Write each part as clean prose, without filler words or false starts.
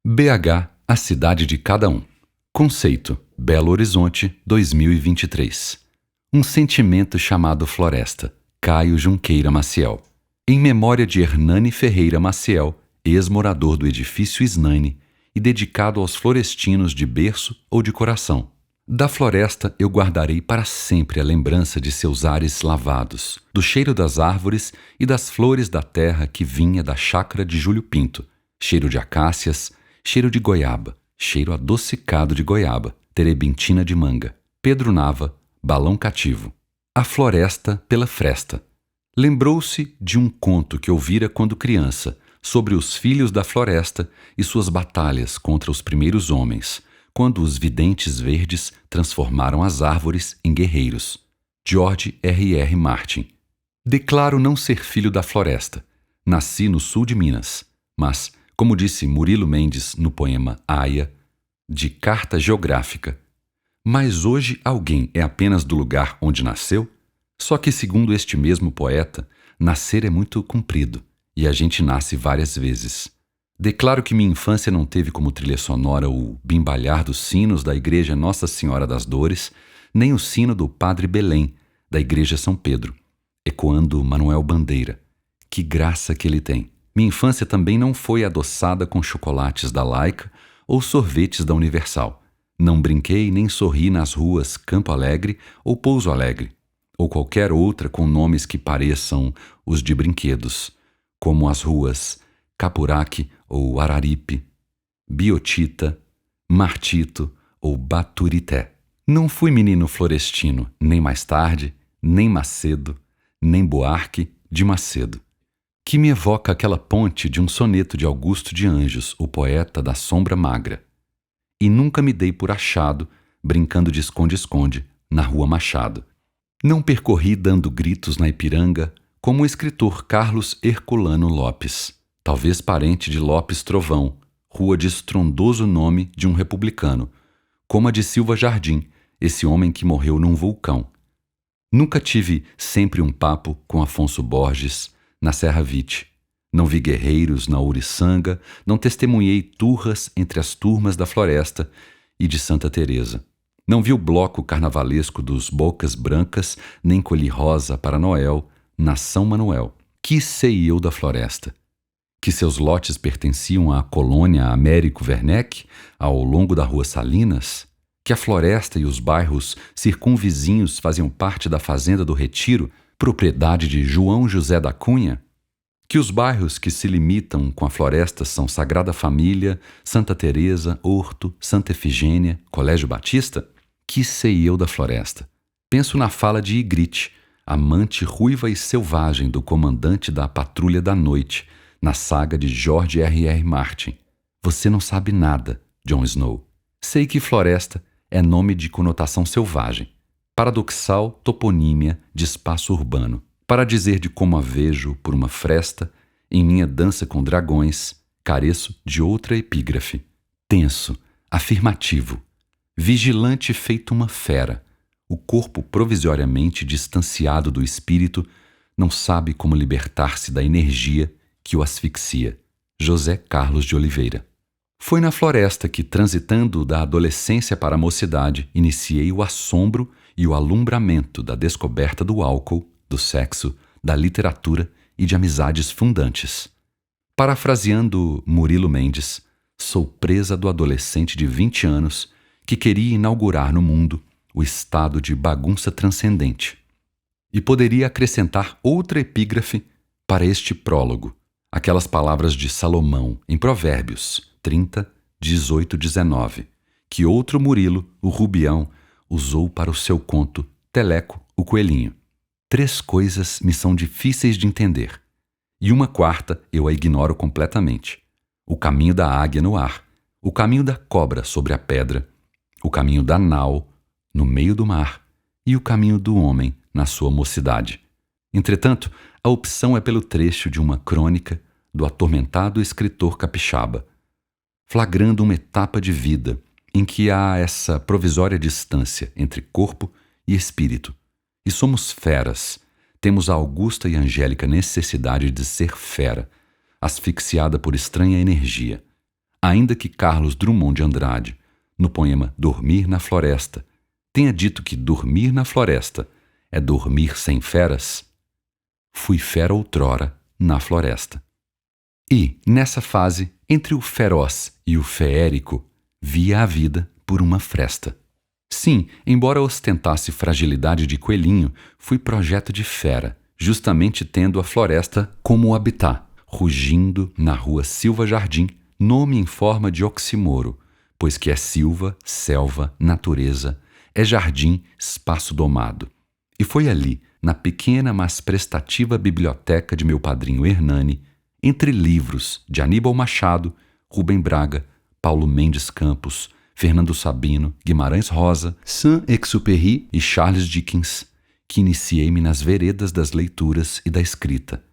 BH, a cidade de cada um. Conceito: Belo Horizonte, 2023. Um sentimento chamado floresta. Caio Junqueira Maciel. Em memória de Hernani Ferreira Maciel, ex-morador do edifício Snane e dedicado aos florestinos de berço ou de coração. Da floresta eu guardarei para sempre a lembrança de seus ares lavados, do cheiro das árvores e das flores da terra que vinha da chácara de Júlio Pinto, cheiro de acácias, cheiro de goiaba, cheiro adocicado de goiaba, terebintina de manga, Pedro Nava, balão cativo. A floresta pela fresta. Lembrou-se de um conto que ouvira quando criança, sobre os filhos da floresta e suas batalhas contra os primeiros homens, quando os videntes verdes transformaram as árvores em guerreiros. George R.R. Martin. Declaro não ser filho da floresta. Nasci no sul de Minas, mas, como disse Murilo Mendes no poema Aia, de carta geográfica. Mas hoje alguém é apenas do lugar onde nasceu? Só que, segundo este mesmo poeta, nascer é muito comprido, e a gente nasce várias vezes. Declaro que minha infância não teve como trilha sonora o bimbalhar dos sinos da Igreja Nossa Senhora das Dores, nem o sino do Padre Belém, da Igreja São Pedro, ecoando Manuel Bandeira. Que graça que ele tem! Minha infância também não foi adoçada com chocolates da Laica ou sorvetes da Universal. Não brinquei nem sorri nas ruas Campo Alegre ou Pouso Alegre, ou qualquer outra com nomes que pareçam os de brinquedos, como as ruas Capuraque ou Araripe, Biotita, Martito ou Baturité. Não fui menino florestino, nem mais tarde, nem Macedo, nem Buarque de Macedo, que me evoca aquela ponte de um soneto de Augusto de Anjos, o poeta da sombra magra. E nunca me dei por achado, brincando de esconde-esconde, na Rua Machado. Não percorri dando gritos na Ipiranga, como o escritor Carlos Herculano Lopes, talvez parente de Lopes Trovão, rua de estrondoso nome de um republicano, como a de Silva Jardim, esse homem que morreu num vulcão. Nunca tive sempre um papo com Afonso Borges, na Serra Vite. Não vi guerreiros na Ouriçanga, não testemunhei turras entre as turmas da Floresta e de Santa Teresa. Não vi o bloco carnavalesco dos Bocas Brancas, nem colhi rosa para Noel, na São Manuel. Que sei eu da Floresta? Que seus lotes pertenciam à colônia Américo Werneck, ao longo da Rua Salinas? Que a Floresta e os bairros circunvizinhos faziam parte da Fazenda do Retiro, propriedade de João José da Cunha? Que os bairros que se limitam com a floresta são Sagrada Família, Santa Teresa, Horto, Santa Efigênia, Colégio Batista? Que sei eu da floresta? Penso na fala de Ygritte, amante ruiva e selvagem do comandante da Patrulha da Noite, na saga de George R.R. Martin. Você não sabe nada, Jon Snow. Sei que floresta é nome de conotação selvagem. Paradoxal toponímia de espaço urbano. Para dizer de como a vejo por uma fresta, em minha dança com dragões, careço de outra epígrafe. Tenso, afirmativo, vigilante feito uma fera, o corpo provisoriamente distanciado do espírito não sabe como libertar-se da energia que o asfixia. José Carlos de Oliveira. Foi na floresta que, transitando da adolescência para a mocidade, iniciei o assombro e o alumbramento da descoberta do álcool, do sexo, da literatura e de amizades fundantes. Parafraseando Murilo Mendes, sou presa do adolescente de 20 anos que queria inaugurar no mundo o estado de bagunça transcendente. E poderia acrescentar outra epígrafe para este prólogo, aquelas palavras de Salomão em Provérbios 30, 18, 19, que outro Murilo, o Rubião, usou para o seu conto Teleco, o Coelhinho. 3 coisas me são difíceis de entender, e uma quarta eu a ignoro completamente. O caminho da águia no ar, o caminho da cobra sobre a pedra, o caminho da nau no meio do mar e o caminho do homem na sua mocidade. Entretanto, a opção é pelo trecho de uma crônica do atormentado escritor capixaba, flagrando uma etapa de vida em que há essa provisória distância entre corpo e espírito. E somos feras, temos a augusta e angélica necessidade de ser fera, asfixiada por estranha energia. Ainda que Carlos Drummond de Andrade, no poema Dormir na Floresta, tenha dito que dormir na floresta é dormir sem feras, fui fera outrora na floresta. E, nessa fase, entre o feroz e o feérico, via a vida por uma fresta. Sim, embora ostentasse fragilidade de coelhinho, fui projeto de fera, justamente tendo a floresta como habitat, rugindo na rua Silva Jardim, nome em forma de oxímoro, pois que é silva, selva, natureza, é jardim, espaço domado. E foi ali, na pequena mas prestativa biblioteca de meu padrinho Hernani, entre livros de Aníbal Machado, Rubem Braga, Paulo Mendes Campos, Fernando Sabino, Guimarães Rosa, Saint-Exupéry e Charles Dickens, que iniciei-me nas veredas das leituras e da escrita,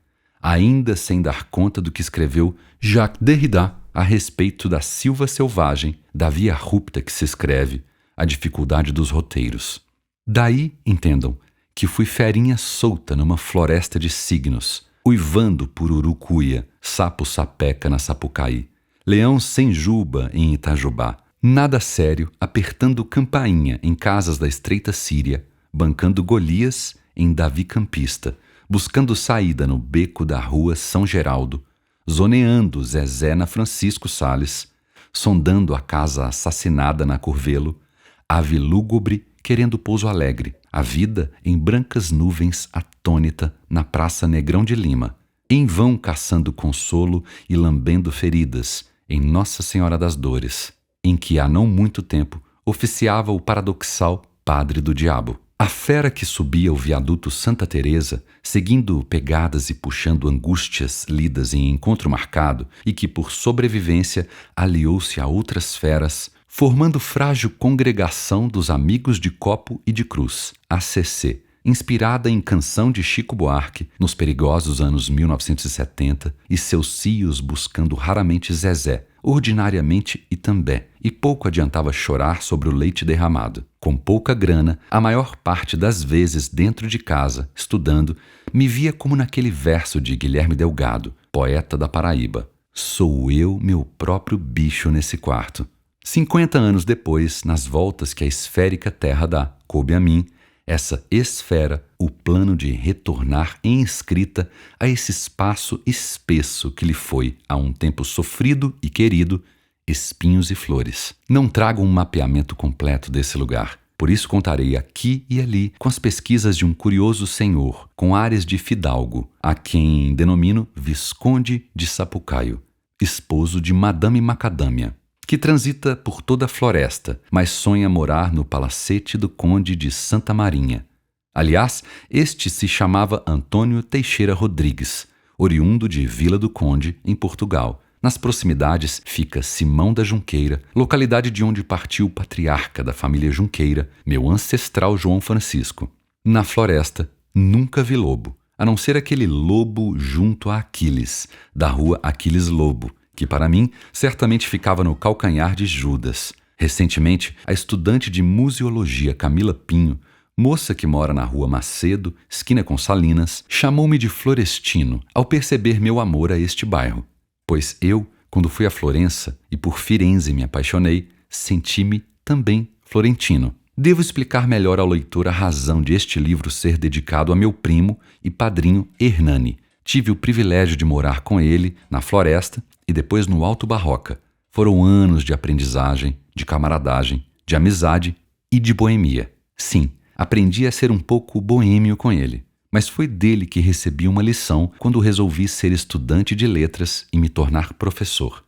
ainda sem dar conta do que escreveu Jacques Derrida a respeito da silva selvagem, da via rupta que se escreve, a dificuldade dos roteiros. Daí, entendam, que fui ferinha solta numa floresta de signos, uivando por urucuia, sapo sapeca na Sapucaí, leão sem juba em Itajubá, nada sério apertando campainha em casas da estreita Síria, bancando Golias em Davi Campista, buscando saída no beco da rua São Geraldo, zoneando Zezé na Francisco Sales, sondando a casa assassinada na Curvelo, ave lúgubre querendo pouso alegre, a vida em brancas nuvens atônita na Praça Negrão de Lima, em vão caçando consolo e lambendo feridas em Nossa Senhora das Dores, em que há não muito tempo oficiava o paradoxal Padre do Diabo. A fera que subia o viaduto Santa Teresa, seguindo pegadas e puxando angústias lidas em encontro marcado e que por sobrevivência aliou-se a outras feras, formando frágil congregação dos Amigos de Copo e de Cruz, ACC, inspirada em canção de Chico Buarque nos perigosos anos 1970 e seus cios buscando raramente Zezé, ordinariamente Itambé, e pouco adiantava chorar sobre o leite derramado. Com pouca grana, a maior parte das vezes dentro de casa, estudando, me via como naquele verso de Guilherme Delgado, poeta da Paraíba: sou eu meu próprio bicho nesse quarto. 50 anos depois, nas voltas que a esférica terra dá, coube a mim, essa esfera, o plano de retornar em escrita a esse espaço espesso que lhe foi, há um tempo sofrido e querido, espinhos e flores. Não trago um mapeamento completo desse lugar, por isso contarei aqui e ali com as pesquisas de um curioso senhor, com áreas de fidalgo, a quem denomino Visconde de Sapucaio, esposo de Madame Macadâmia, que transita por toda a floresta, mas sonha morar no palacete do Conde de Santa Marinha. Aliás, este se chamava Antônio Teixeira Rodrigues, oriundo de Vila do Conde, em Portugal. Nas proximidades fica Simão da Junqueira, localidade de onde partiu o patriarca da família Junqueira, meu ancestral João Francisco. Na floresta, nunca vi lobo, a não ser aquele lobo junto a Aquiles, da rua Aquiles Lobo, que para mim certamente ficava no calcanhar de Judas. Recentemente, a estudante de museologia Camila Pinho, moça que mora na rua Macedo, esquina com Salinas, chamou-me de florestino ao perceber meu amor a este bairro. Pois eu, quando fui a Florença e por Firenze me apaixonei, senti-me também florentino. Devo explicar melhor ao leitor a razão de este livro ser dedicado a meu primo e padrinho Hernani. Tive o privilégio de morar com ele na floresta e depois no Alto Barroca. Foram anos de aprendizagem, de camaradagem, de amizade e de boemia. Sim, aprendi a ser um pouco boêmio com ele, mas foi dele que recebi uma lição quando resolvi ser estudante de letras e me tornar professor.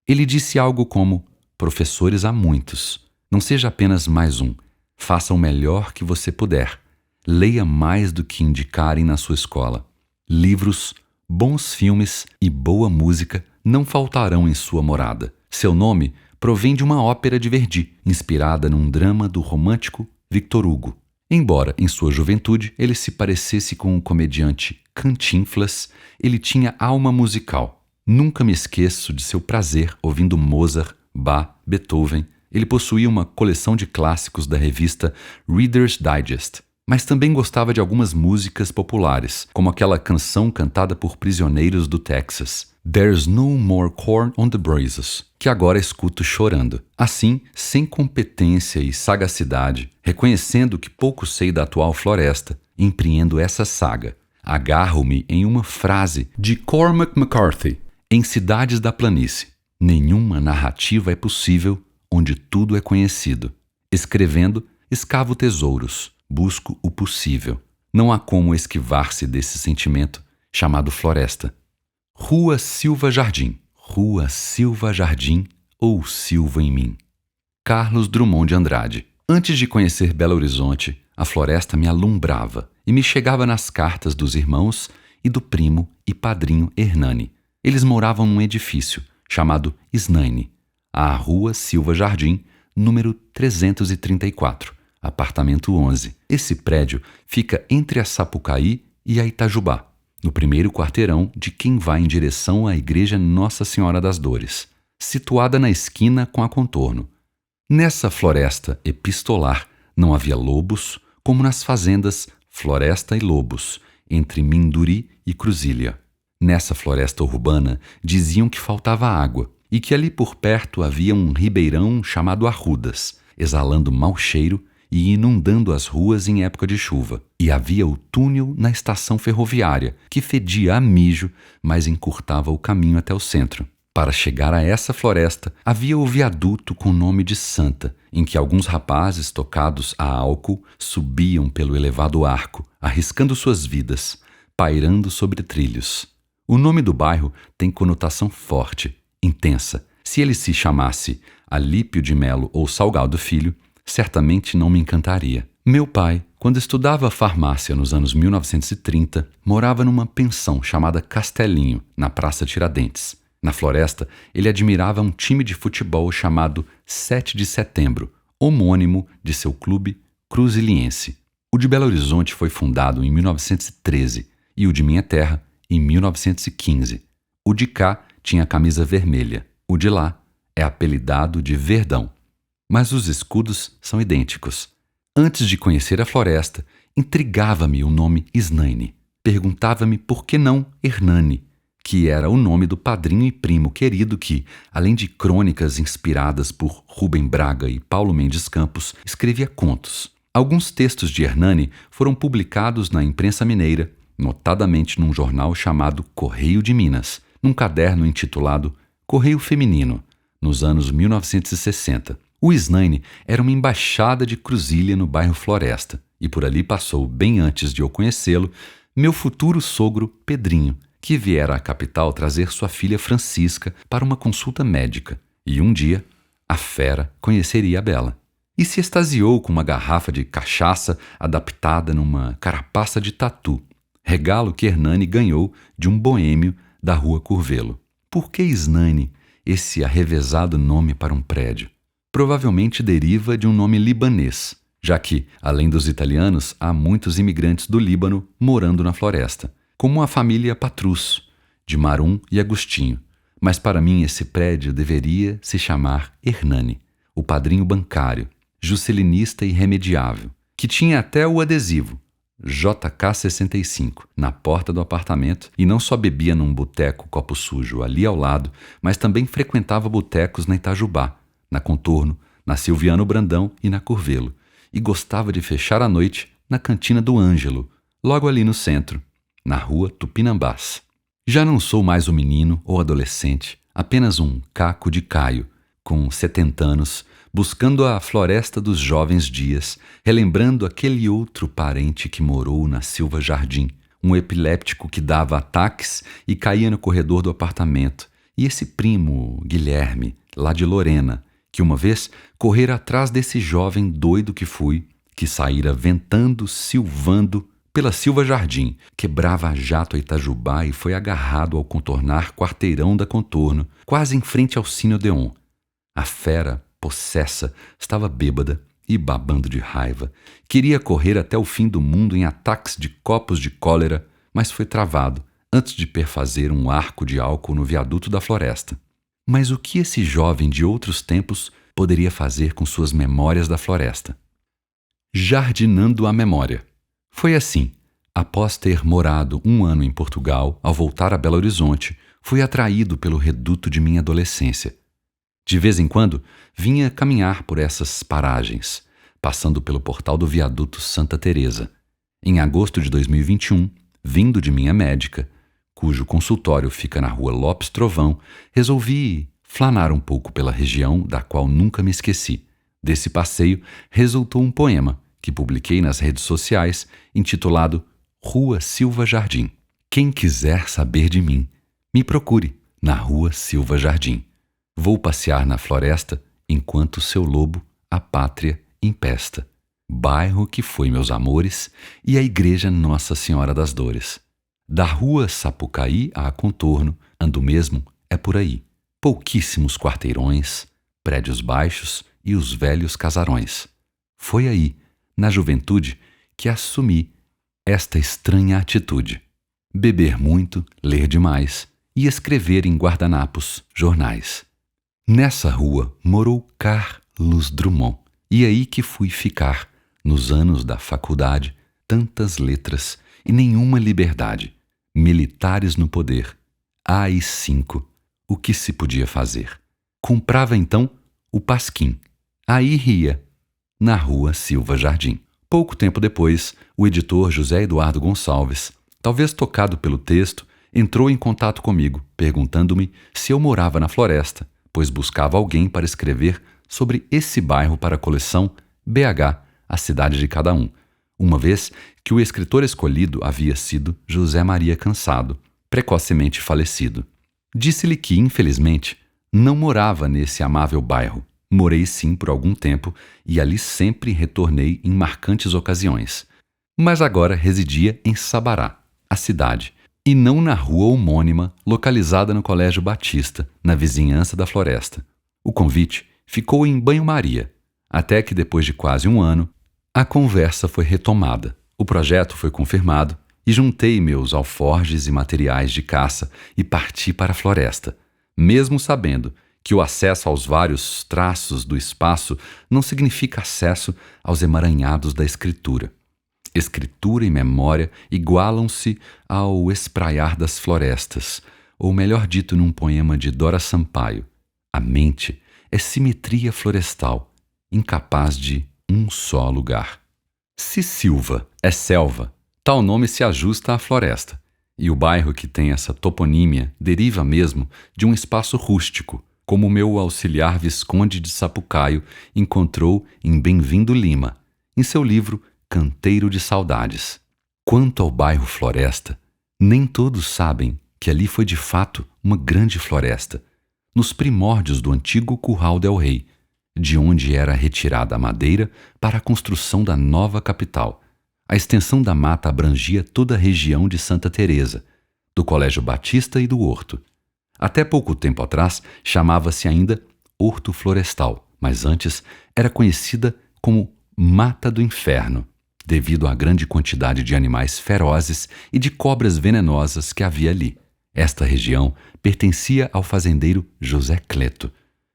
Ele disse algo como: professores há muitos, não seja apenas mais um, faça o melhor que você puder, leia mais do que indicarem na sua escola. Livros, bons filmes e boa música não faltarão em sua morada. Seu nome provém de uma ópera de Verdi, inspirada num drama do romântico Victor Hugo. Embora, em sua juventude, ele se parecesse com o comediante Cantinflas, ele tinha alma musical. Nunca me esqueço de seu prazer ouvindo Mozart, Bach, Beethoven. Ele possuía uma coleção de clássicos da revista Reader's Digest. Mas também gostava de algumas músicas populares, como aquela canção cantada por prisioneiros do Texas, There's No More Corn on the Brazos, que agora escuto chorando. Assim, sem competência e sagacidade, reconhecendo que pouco sei da atual floresta, empreendo essa saga. Agarro-me em uma frase de Cormac McCarthy, em Cidades da Planície. Nenhuma narrativa é possível onde tudo é conhecido. Escrevendo, escavo tesouros, busco o possível. Não há como esquivar-se desse sentimento chamado floresta. Rua Silva Jardim, Rua Silva Jardim ou Silva em mim. Carlos Drummond de Andrade. Antes de conhecer Belo Horizonte, a floresta me alumbrava e me chegava nas cartas dos irmãos e do primo e padrinho Hernani. Eles moravam num edifício chamado Snaine, a Rua Silva Jardim, número 334, apartamento 11. Esse prédio fica entre a Sapucaí e a Itajubá, no primeiro quarteirão de quem vai em direção à Igreja Nossa Senhora das Dores, situada na esquina com a Contorno. Nessa floresta epistolar não havia lobos, como nas fazendas Floresta e Lobos, entre Minduri e Cruzília. Nessa floresta urbana diziam que faltava água e que ali por perto havia um ribeirão chamado Arrudas, exalando mau cheiro e inundando as ruas em época de chuva. E havia o túnel na estação ferroviária, que fedia a mijo, mas encurtava o caminho até o centro. Para chegar a essa floresta, havia o viaduto com nome de Santa, em que alguns rapazes tocados a álcool subiam pelo elevado arco, arriscando suas vidas, pairando sobre trilhos. O nome do bairro tem conotação forte, intensa. Se ele se chamasse Alípio de Melo ou Salgado Filho, certamente não me encantaria. Meu pai, quando estudava farmácia nos anos 1930, morava numa pensão chamada Castelinho, na Praça Tiradentes. Na floresta, ele admirava um time de futebol chamado 7 de Setembro, homônimo de seu clube cruziliense. O de Belo Horizonte foi fundado em 1913 e o de minha terra em 1915. O de cá tinha a camisa vermelha, o de lá é apelidado de Verdão. Mas os escudos são idênticos. Antes de conhecer a floresta, intrigava-me o nome Snaine. Perguntava-me por que não Hernani, que era o nome do padrinho e primo querido que, além de crônicas inspiradas por Rubem Braga e Paulo Mendes Campos, escrevia contos. Alguns textos de Hernani foram publicados na imprensa mineira, notadamente num jornal chamado Correio de Minas, num caderno intitulado Correio Feminino, nos anos 1960. O Snaine era uma embaixada de Cruzília no bairro Floresta, e por ali passou, bem antes de eu conhecê-lo, meu futuro sogro Pedrinho, que viera à capital trazer sua filha Francisca para uma consulta médica, e um dia a fera conheceria a Bela. E se extasiou com uma garrafa de cachaça adaptada numa carapaça de tatu, regalo que Hernani ganhou de um boêmio da rua Curvelo. Por que Snaine, esse arrevezado nome para um prédio? Provavelmente deriva de um nome libanês, já que, além dos italianos, há muitos imigrantes do Líbano morando na floresta, como a família Patrus, de Marum e Agostinho. Mas para mim esse prédio deveria se chamar Hernani, o padrinho bancário, juscelinista irremediável, que tinha até o adesivo JK65 na porta do apartamento e não só bebia num boteco copo sujo ali ao lado, mas também frequentava botecos na Itajubá, na Contorno, na Silviano Brandão e na Curvelo, e gostava de fechar a noite na cantina do Ângelo, logo ali no centro, na rua Tupinambás. Já não sou mais um menino ou adolescente, apenas um caco de Caio, com 70 anos, buscando a floresta dos jovens dias, relembrando aquele outro parente que morou na Silva Jardim, um epiléptico que dava ataques e caía no corredor do apartamento, e esse primo, Guilherme, lá de Lorena, que uma vez correra atrás desse jovem doido que fui, que saíra ventando, silvando pela Silva Jardim, quebrava a jato a Itajubá e foi agarrado ao contornar quarteirão da Contorno, quase em frente ao Cine Odeon. A fera, possessa, estava bêbada e babando de raiva. Queria correr até o fim do mundo em ataques de copos de cólera, mas foi travado antes de perfazer um arco de álcool no viaduto da floresta. Mas o que esse jovem de outros tempos poderia fazer com suas memórias da floresta? Jardinando a memória. Foi assim. Após ter morado um ano em Portugal, ao voltar a Belo Horizonte, fui atraído pelo reduto de minha adolescência. De vez em quando, vinha caminhar por essas paragens, passando pelo portal do viaduto Santa Teresa. Em agosto de 2021, vindo de minha médica, cujo consultório fica na rua Lopes Trovão, resolvi flanar um pouco pela região da qual nunca me esqueci. Desse passeio resultou um poema que publiquei nas redes sociais, intitulado Rua Silva Jardim. Quem quiser saber de mim, me procure na Rua Silva Jardim. Vou passear na floresta enquanto seu lobo a pátria empesta. Bairro que foi meus amores e a igreja Nossa Senhora das Dores. Da rua Sapucaí a Contorno, ando mesmo é por aí. Pouquíssimos quarteirões, prédios baixos e os velhos casarões. Foi aí, na juventude, que assumi esta estranha atitude. Beber muito, ler demais e escrever em guardanapos, jornais. Nessa rua morou Carlos Drummond, e aí que fui ficar, nos anos da faculdade, tantas letras e nenhuma liberdade. Militares no poder. AI-5. O que se podia fazer? Comprava então o Pasquim. Aí ria, na Rua Silva Jardim. Pouco tempo depois, o editor José Eduardo Gonçalves, talvez tocado pelo texto, entrou em contato comigo, perguntando-me se eu morava na floresta, pois buscava alguém para escrever sobre esse bairro para a coleção BH, a cidade de cada um, uma vez que o escritor escolhido havia sido José Maria Cansado, precocemente falecido. Disse-lhe que, infelizmente, não morava nesse amável bairro. Morei sim por algum tempo e ali sempre retornei em marcantes ocasiões. Mas agora residia em Sabará, a cidade, e não na rua homônima localizada no Colégio Batista, na vizinhança da floresta. O convite ficou em banho-maria, até que depois de quase um ano, a conversa foi retomada. O projeto foi confirmado e juntei meus alforjes e materiais de caça e parti para a floresta, mesmo sabendo que o acesso aos vários traços do espaço não significa acesso aos emaranhados da escritura. Escritura e memória igualam-se ao espraiar das florestas, ou melhor dito num poema de Dora Sampaio, a mente é simetria florestal, incapaz de um só lugar. Se Silva é selva, tal nome se ajusta à floresta, e o bairro que tem essa toponímia deriva mesmo de um espaço rústico, como o meu auxiliar Visconde de Sapucaio encontrou em Bem-vindo Lima, em seu livro Canteiro de Saudades. Quanto ao bairro Floresta, nem todos sabem que ali foi de fato uma grande floresta, nos primórdios do antigo Curral del Rei, de onde era retirada a madeira para a construção da nova capital. A extensão da mata abrangia toda a região de Santa Teresa, do Colégio Batista e do Horto. Até pouco tempo atrás chamava-se ainda Horto Florestal, mas antes era conhecida como Mata do Inferno, devido à grande quantidade de animais ferozes e de cobras venenosas que havia ali. Esta região pertencia ao fazendeiro José Cleto,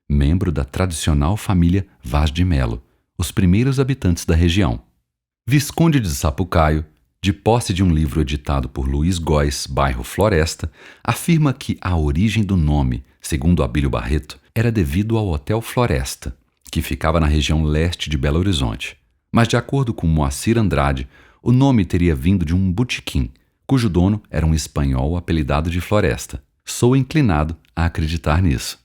membro da tradicional família Vaz de Melo, os primeiros habitantes da região. Visconde de Sapucaio, de posse de um livro editado por Luiz Góes, bairro Floresta, afirma que a origem do nome, segundo Abílio Barreto, era devido ao Hotel Floresta, que ficava na região leste de Belo Horizonte. Mas, de acordo com Moacir Andrade, o nome teria vindo de um botequim, cujo dono era um espanhol apelidado de Floresta. Sou inclinado a acreditar nisso.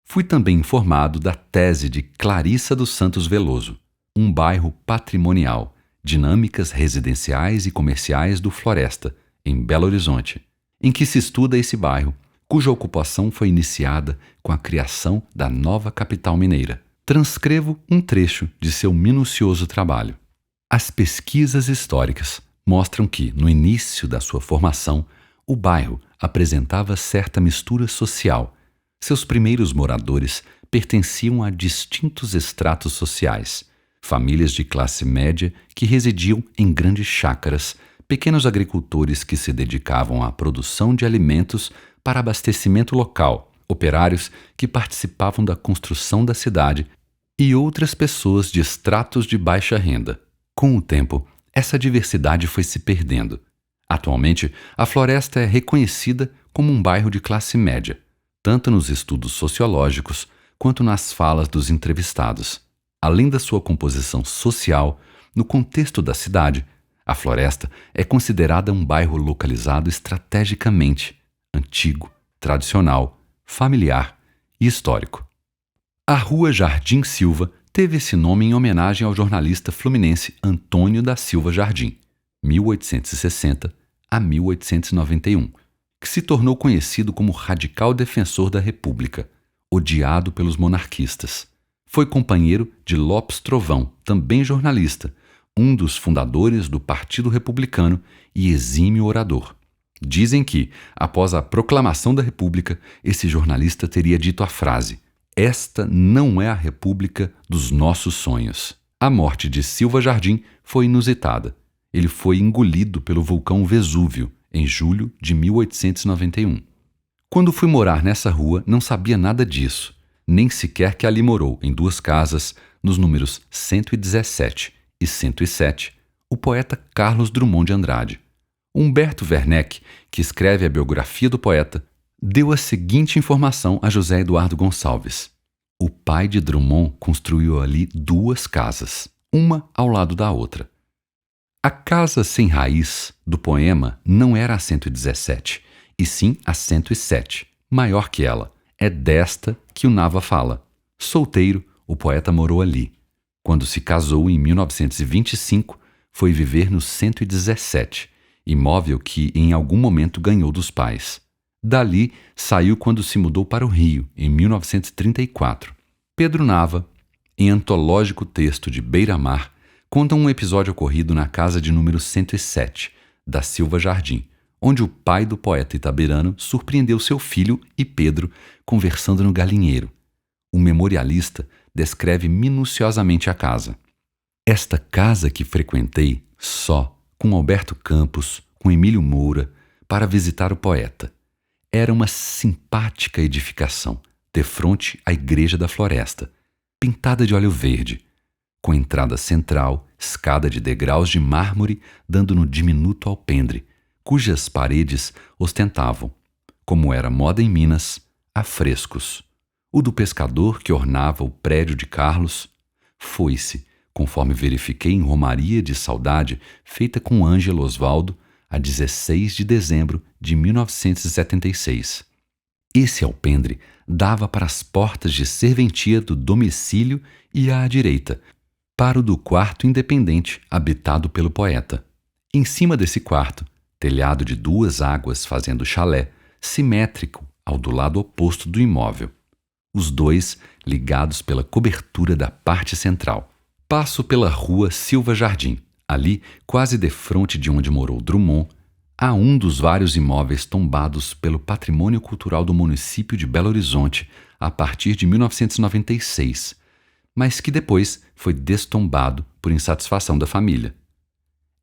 Fui também informado da tese de Clarissa dos Santos Veloso, um bairro patrimonial, dinâmicas residenciais e comerciais do Floresta, em Belo Horizonte, em que se estuda esse bairro, cuja ocupação foi iniciada com a criação da nova capital mineira. Transcrevo um trecho de seu minucioso trabalho. As pesquisas históricas mostram que, no início da sua formação, o bairro apresentava certa mistura social. Seus primeiros moradores pertenciam a distintos estratos sociais, famílias de classe média que residiam em grandes chácaras, pequenos agricultores que se dedicavam à produção de alimentos para abastecimento local, operários que participavam da construção da cidade e outras pessoas de estratos de baixa renda. Com o tempo, essa diversidade foi se perdendo. Atualmente, a Floresta é reconhecida como um bairro de classe média, tanto nos estudos sociológicos quanto nas falas dos entrevistados. Além da sua composição social, no contexto da cidade, a Floresta é considerada um bairro localizado estrategicamente, antigo, tradicional, familiar e histórico. A Rua Jardim Silva teve esse nome em homenagem ao jornalista fluminense Antônio da Silva Jardim, 1860 a 1891, que se tornou conhecido como radical defensor da República, odiado pelos monarquistas. Foi companheiro de Lopes Trovão, também jornalista, um dos fundadores do Partido Republicano e exímio orador. Dizem que, após a proclamação da República, esse jornalista teria dito a frase: "Esta não é a República dos nossos sonhos". A morte de Silva Jardim foi inusitada. Ele foi engolido pelo vulcão Vesúvio em julho de 1891. Quando fui morar nessa rua, não sabia nada disso, nem sequer que ali morou, em 2 casas, nos números 117 e 107, o poeta Carlos Drummond de Andrade. Humberto Werneck, que escreve a biografia do poeta, deu a seguinte informação a José Eduardo Gonçalves: o pai de Drummond construiu ali 2 casas, uma ao lado da outra. A casa sem raiz do poema não era a 117, e sim a 107, maior que ela. É desta que o Nava fala. Solteiro, o poeta morou ali. Quando se casou em 1925, foi viver no 117, imóvel que em algum momento ganhou dos pais. Dali, saiu quando se mudou para o Rio, em 1934. Pedro Nava, em antológico texto de Beira-Mar, conta um episódio ocorrido na casa de número 107, da Silva Jardim, onde o pai do poeta itabirano surpreendeu seu filho e Pedro conversando no galinheiro. O memorialista descreve minuciosamente a casa. Esta casa que frequentei só, com Alberto Campos, com Emílio Moura, para visitar o poeta. Era uma simpática edificação, defronte à Igreja da Floresta, pintada de óleo verde, com entrada central, escada de degraus de mármore dando no diminuto alpendre, cujas paredes ostentavam, como era moda em Minas, afrescos. O do pescador que ornava o prédio de Carlos foi-se, conforme verifiquei em Romaria de Saudade, feita com Ângelo Osvaldo, a 16 de dezembro de 1976. Esse alpendre dava para as portas de serventia do domicílio e à direita, para o do quarto independente habitado pelo poeta. Em cima desse quarto, telhado de 2 águas fazendo chalé, simétrico ao do lado oposto do imóvel. Os 2 ligados pela cobertura da parte central. Passo pela rua Silva Jardim. Ali, quase defronte de onde morou Drummond, há um dos vários imóveis tombados pelo patrimônio cultural do município de Belo Horizonte a partir de 1996, mas que depois foi destombado por insatisfação da família.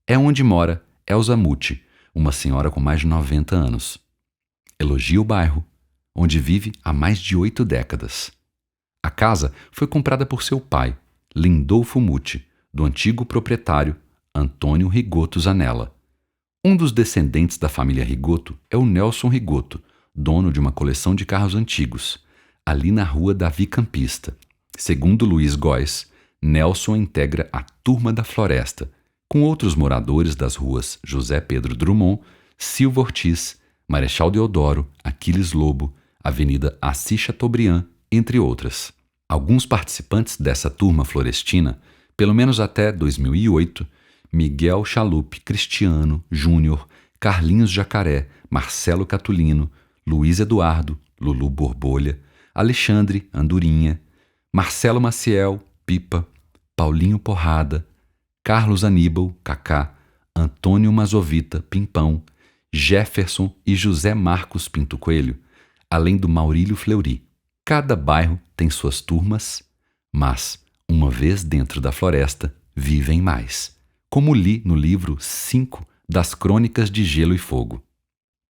É onde mora Elza Muti, uma senhora com mais de 90 anos. Elogia o bairro, onde vive há mais de 8 décadas. A casa foi comprada por seu pai, Lindolfo Muti, do antigo proprietário Antônio Rigoto Zanella. Um dos descendentes da família Rigoto é o Nelson Rigoto, dono de uma coleção de carros antigos, ali na rua Davi Campista. Segundo Luiz Góes, Nelson integra a Turma da Floresta, com outros moradores das ruas José Pedro Drummond, Silva Ortiz, Marechal Deodoro, Aquiles Lobo, Avenida Assis Chateaubriand, entre outras. Alguns participantes dessa turma florestina, pelo menos até 2008, Miguel Chalupe Cristiano, Júnior, Carlinhos Jacaré, Marcelo Catulino, Luiz Eduardo, Lulu Borbolha, Alexandre Andorinha, Marcelo Maciel, Pipa, Paulinho Porrada, Carlos Aníbal, Cacá, Antônio Mazovita, Pimpão, Jefferson e José Marcos Pinto Coelho, além do Maurílio Fleury. Cada bairro tem suas turmas, mas, uma vez dentro da floresta, vivem mais, como li no livro 5 das Crônicas de Gelo e Fogo.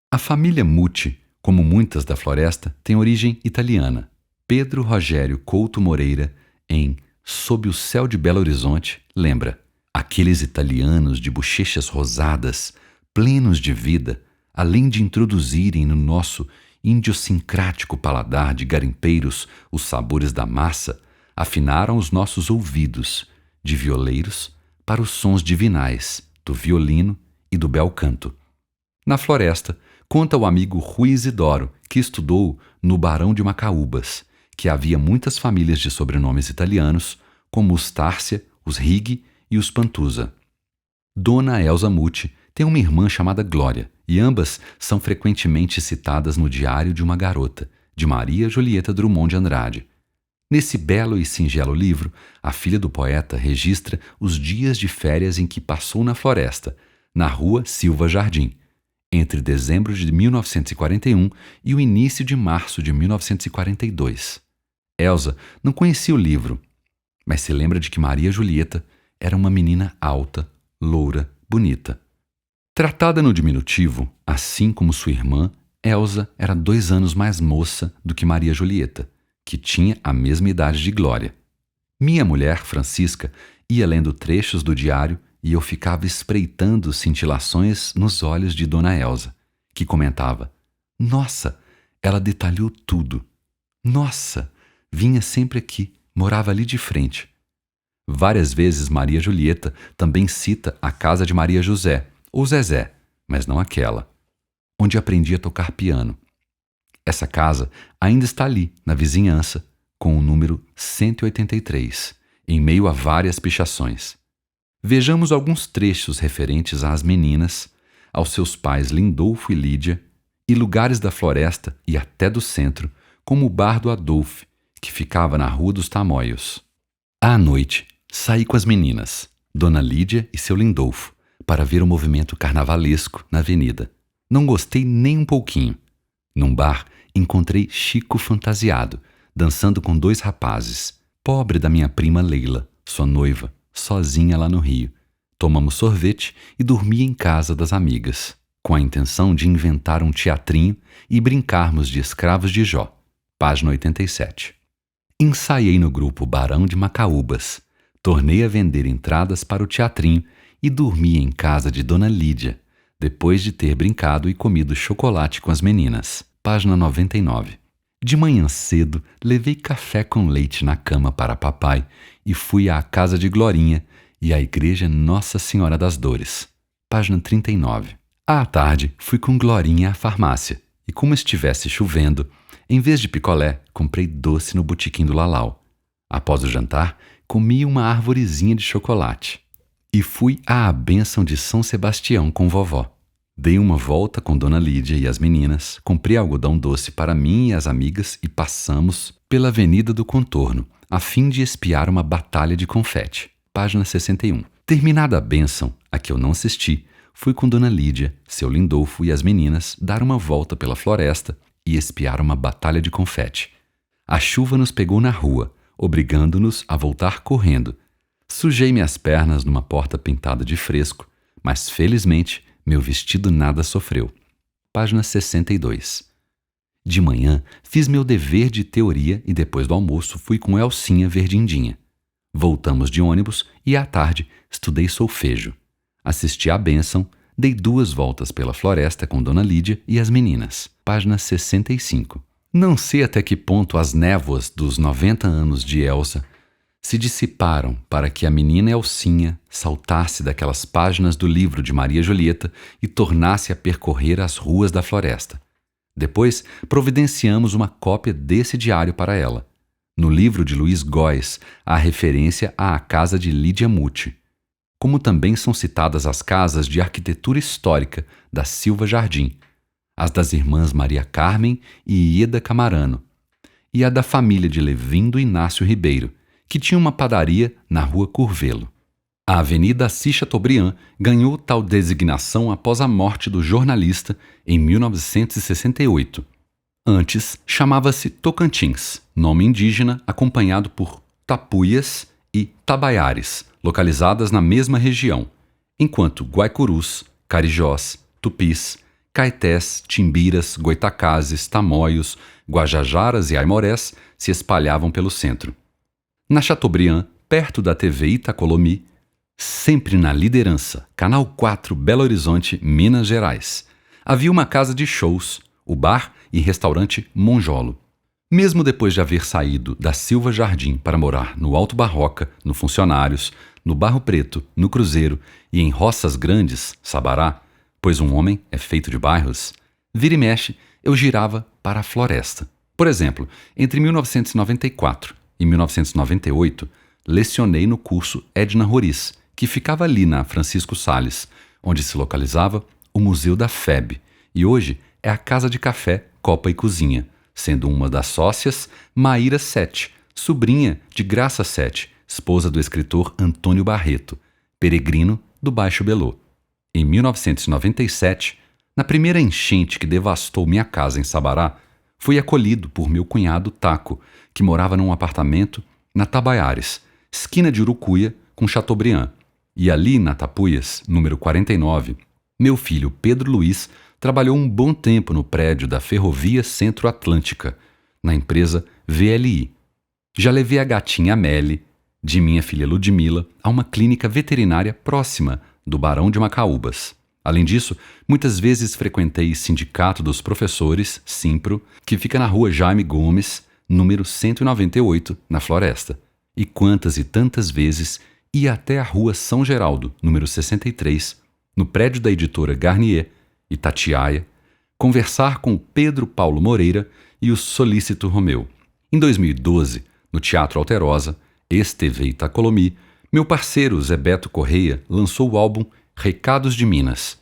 A família Muti, como muitas da floresta, tem origem italiana. Pedro Rogério Couto Moreira, em Sob o Céu de Belo Horizonte, lembra: Aqueles italianos de bochechas rosadas, plenos de vida, além de introduzirem no nosso idiosincrático paladar de garimpeiros os sabores da massa, afinaram os nossos ouvidos, de violeiros, para os sons divinais do violino e do bel canto. Na floresta, conta o amigo Rui Isidoro, que estudou no Barão de Macaúbas, que havia muitas famílias de sobrenomes italianos, como os Tárcia, os Righi e os Pantusa. Dona Elsa Muti tem uma irmã chamada Glória, e ambas são frequentemente citadas no Diário de uma Garota, de Maria Julieta Drummond de Andrade. Nesse belo e singelo livro, a filha do poeta registra os dias de férias em que passou na floresta, na rua Silva Jardim, entre dezembro de 1941 e o início de março de 1942. Elsa não conhecia o livro, mas se lembra de que Maria Julieta era uma menina alta, loura, bonita. Tratada no diminutivo, assim como sua irmã, Elsa era 2 anos mais moça do que Maria Julieta, que tinha a mesma idade de Glória. Minha mulher, Francisca, ia lendo trechos do diário e eu ficava espreitando cintilações nos olhos de Dona Elsa, que comentava: "Nossa, ela detalhou tudo. Nossa, vinha sempre aqui, morava ali de frente." Várias vezes Maria Julieta também cita a casa de Maria José, ou Zezé, mas não aquela, onde aprendi a tocar piano. Essa casa ainda está ali, na vizinhança, com o número 183, em meio a várias pichações. Vejamos alguns trechos referentes às meninas, aos seus pais Lindolfo e Lídia, e lugares da floresta e até do centro, como o bar do Adolfo, que ficava na Rua dos Tamoios. À noite, saí com as meninas, Dona Lídia e seu Lindolfo, para ver o movimento carnavalesco na avenida. Não gostei nem um pouquinho. Num bar, encontrei Chico fantasiado, dançando com 2 rapazes. Pobre da minha prima Leila, sua noiva, sozinha lá no Rio. Tomamos sorvete e dormi em casa das amigas, com a intenção de inventar um teatrinho e brincarmos de escravos de Jó. Página 87. Ensaiei no grupo Barão de Macaúbas. Tornei a vender entradas para o teatrinho e dormi em casa de Dona Lídia, depois de ter brincado e comido chocolate com as meninas. Página 99. De manhã cedo, levei café com leite na cama para papai e fui à casa de Glorinha e à igreja Nossa Senhora das Dores. Página 39. À tarde, fui com Glorinha à farmácia e, como estivesse chovendo, em vez de picolé, comprei doce no botequim do Lalau. Após o jantar, comi uma arvorezinha de chocolate e fui à bênção de São Sebastião com vovó. Dei uma volta com Dona Lídia e as meninas, comprei algodão doce para mim e as amigas e passamos pela Avenida do Contorno, a fim de espiar uma batalha de confete. Página 61. Terminada a bênção, a que eu não assisti, fui com Dona Lídia, seu Lindolfo e as meninas dar uma volta pela floresta e espiar uma batalha de confete. A chuva nos pegou na rua, obrigando-nos a voltar correndo. Sujei minhas pernas numa porta pintada de fresco, mas felizmente meu vestido nada sofreu. Página 62. De manhã, fiz meu dever de teoria e depois do almoço fui com Elcinha ver Dindinha. Voltamos de ônibus e à tarde estudei solfejo. Assisti à bênção, dei 2 voltas pela floresta com Dona Lídia e as meninas. Página 65. Não sei até que ponto as névoas dos 90 anos de Elsa se dissiparam para que a menina Elcinha saltasse daquelas páginas do livro de Maria Julieta e tornasse a percorrer as ruas da floresta. Depois, providenciamos uma cópia desse diário para ela. No livro de Luiz Góes, há referência à casa de Lídia Muti, como também são citadas as casas de arquitetura histórica da Silva Jardim, as das irmãs Maria Carmen e Ieda Camarano, e a da família de Levindo Inácio Ribeiro, que tinha uma padaria na rua Curvelo. A Avenida Assis Chateaubriand ganhou tal designação após a morte do jornalista em 1968. Antes, chamava-se Tocantins, nome indígena acompanhado por Tapuias e Tabaiares, localizadas na mesma região, enquanto Guaicurus, Carijós, Tupis, Caetés, Timbiras, Goitacazes, Tamoios, Guajajaras e Aimorés se espalhavam pelo centro. Na Chateaubriand, perto da TV Itacolomi, Sempre na liderança, Canal 4, Belo Horizonte, Minas Gerais. Havia uma casa de shows, o bar e restaurante Monjolo. Mesmo depois de haver saído da Silva Jardim para morar no Alto Barroca, no Funcionários, no Barro Preto, no Cruzeiro e em Roças Grandes, Sabará, pois um homem é feito de bairros, vira e mexe, eu girava para a floresta. Por exemplo, entre 1994 e 1998, lecionei no curso Edna Roriz, que ficava ali na Francisco Sales, onde se localizava o Museu da FEB, e hoje é a Casa de Café, Copa e Cozinha, sendo uma das sócias Maíra Sete, sobrinha de Graça Sete, esposa do escritor Antônio Barreto, peregrino do Baixo Belô. Em 1997, na primeira enchente que devastou minha casa em Sabará, fui acolhido por meu cunhado Taco, que morava num apartamento na Tabaiares, esquina de Urucuia com Chateaubriand. E ali, na Tapuias, número 49, meu filho Pedro Luiz trabalhou um bom tempo no prédio da Ferrovia Centro-Atlântica, na empresa VLI. Já levei a gatinha Amélie, de minha filha Ludmila, a uma clínica veterinária próxima do Barão de Macaúbas. Além disso, muitas vezes frequentei Sindicato dos Professores, Simpro, que fica na rua Jaime Gomes, número 198, na Floresta. E quantas e tantas vezes ia até a rua São Geraldo, número 63, no prédio da editora Garnier, Itatiaia, conversar com o Pedro Paulo Moreira e o Solícito Romeu. Em 2012, no Teatro Alterosa, ex-TV Itacolomi, meu parceiro Zé Beto Correia lançou o álbum Recados de Minas,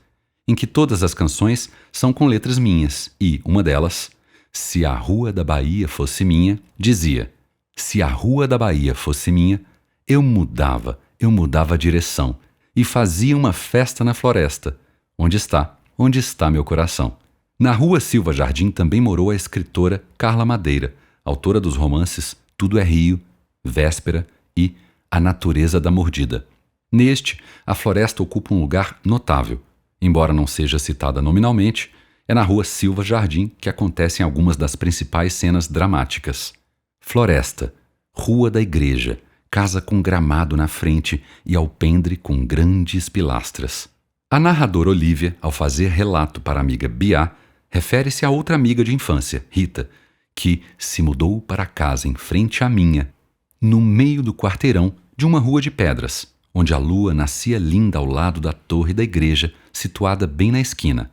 em que todas as canções são com letras minhas e, uma delas, Se a Rua da Bahia Fosse Minha, dizia: se a Rua da Bahia fosse minha, eu mudava a direção e fazia uma festa na floresta, onde está meu coração. Na Rua Silva Jardim também morou a escritora Carla Madeira, autora dos romances Tudo é Rio, Véspera e A Natureza da Mordida. Neste, a floresta ocupa um lugar notável. Embora não seja citada nominalmente, é na Rua Silva Jardim que acontecem algumas das principais cenas dramáticas. Floresta, Rua da Igreja, casa com gramado na frente e alpendre com grandes pilastras. A narradora Olívia, ao fazer relato para a amiga Biá, refere-se a outra amiga de infância, Rita, que se mudou para a casa em frente à minha, no meio do quarteirão de uma rua de pedras, onde a lua nascia linda ao lado da torre da igreja, situada bem na esquina.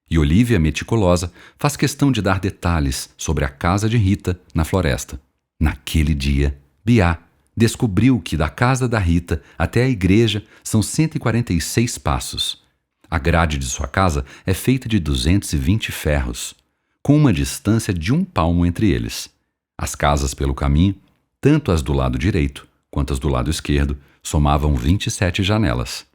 E Olívia, meticulosa, faz questão de dar detalhes sobre a casa de Rita na floresta. Naquele dia, Biá descobriu que da casa da Rita até a igreja são 146 passos. A grade de sua casa é feita de 220 ferros, com uma distância de 1 palmo entre eles. As casas pelo caminho, tanto as do lado direito quanto as do lado esquerdo, somavam 27 janelas.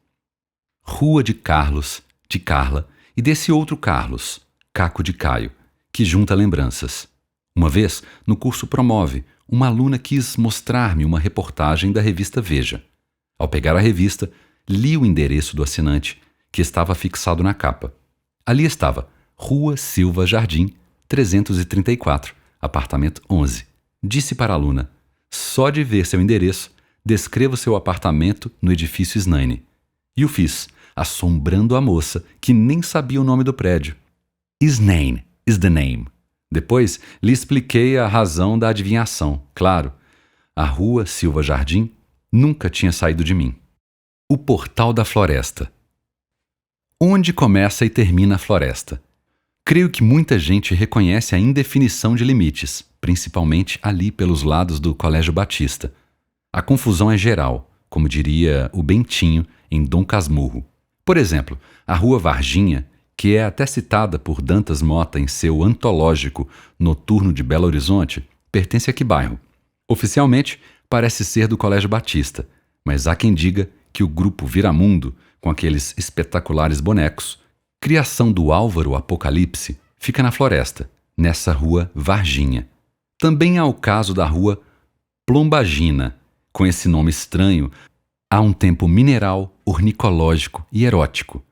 Rua de Carlos, de Carla e desse outro Carlos, Caco de Caio, que junta lembranças. Uma vez, no curso Promove, uma aluna quis mostrar-me uma reportagem da revista Veja. Ao pegar a revista, li o endereço do assinante, que estava fixado na capa. Ali estava, Rua Silva Jardim, 334, apartamento 11. Disse para a aluna: só de ver seu endereço, descreva o seu apartamento no edifício Snaine. E o fiz, assombrando a moça, que nem sabia o nome do prédio. Snaine is the name. Depois lhe expliquei a razão da adivinhação. Claro, a Rua Silva Jardim nunca tinha saído de mim. O Portal da Floresta. Onde começa e termina a floresta? Creio que muita gente reconhece a indefinição de limites, principalmente ali pelos lados do Colégio Batista. A confusão é geral, como diria o Bentinho em Dom Casmurro. Por exemplo, a Rua Varginha, que é até citada por Dantas Mota em seu antológico Noturno de Belo Horizonte, pertence a que bairro? Oficialmente, parece ser do Colégio Batista, mas há quem diga que o grupo Viramundo, com aqueles espetaculares bonecos, criação do Álvaro Apocalipse, fica na floresta, nessa Rua Varginha. Também há o caso da Rua Plombagina, com esse nome estranho, há um tempo mineral, ornicológico e erótico,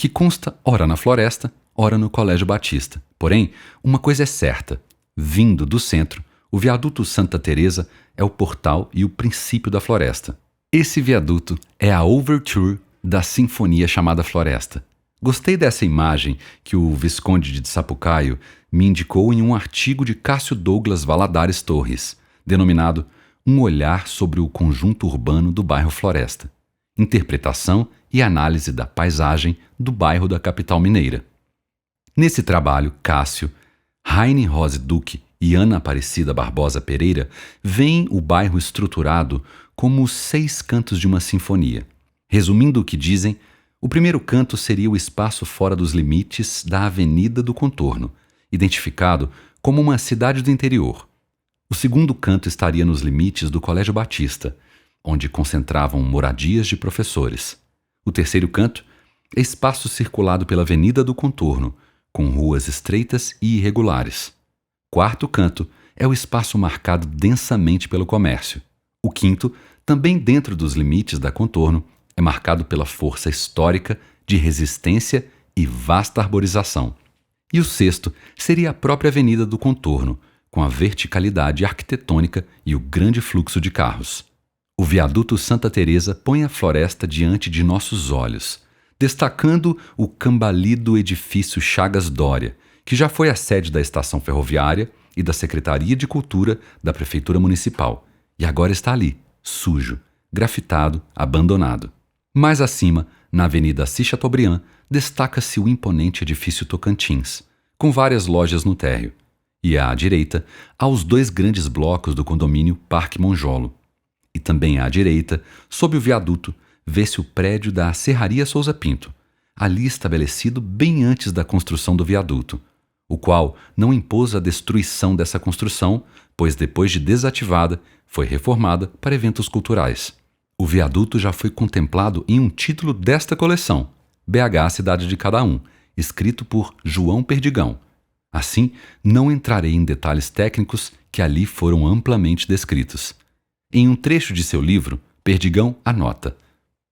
que consta ora na floresta, ora no Colégio Batista. Porém, uma coisa é certa: vindo do centro, o viaduto Santa Teresa é o portal e o princípio da floresta. Esse viaduto é a overture da sinfonia chamada Floresta. Gostei dessa imagem que o Visconde de Sapucaio me indicou em um artigo de Cássio Douglas Valadares Torres, denominado Um Olhar sobre o Conjunto Urbano do Bairro Floresta. Interpretação e análise da paisagem do bairro da capital mineira. Nesse trabalho, Cássio, Heine Rose Duque e Ana Aparecida Barbosa Pereira veem o bairro estruturado como os 6 cantos de uma sinfonia. Resumindo o que dizem, o primeiro canto seria o espaço fora dos limites da Avenida do Contorno, identificado como uma cidade do interior. O segundo canto estaria nos limites do Colégio Batista, onde concentravam moradias de professores. O terceiro canto é espaço circulado pela Avenida do Contorno, com ruas estreitas e irregulares. Quarto canto é o espaço marcado densamente pelo comércio. O quinto, também dentro dos limites da Contorno, é marcado pela força histórica de resistência e vasta arborização. E o sexto seria a própria Avenida do Contorno, com a verticalidade arquitetônica e o grande fluxo de carros. O viaduto Santa Teresa põe a floresta diante de nossos olhos, destacando o cambalido edifício Chagas Dória, que já foi a sede da estação ferroviária e da Secretaria de Cultura da Prefeitura Municipal, e agora está ali, sujo, grafitado, abandonado. Mais acima, na Avenida Assis Chateaubriand, destaca-se o imponente edifício Tocantins, com várias lojas no térreo, e à direita, há os 2 grandes blocos do condomínio Parque Monjolo. E também à direita, sob o viaduto, vê-se o prédio da Serraria Souza Pinto, ali estabelecido bem antes da construção do viaduto, o qual não impôs a destruição dessa construção, pois depois de desativada, foi reformada para eventos culturais. O viaduto já foi contemplado em um título desta coleção, BH Cidade de Cada Um, escrito por João Perdigão. Assim, não entrarei em detalhes técnicos que ali foram amplamente descritos. Em um trecho de seu livro, Perdigão anota: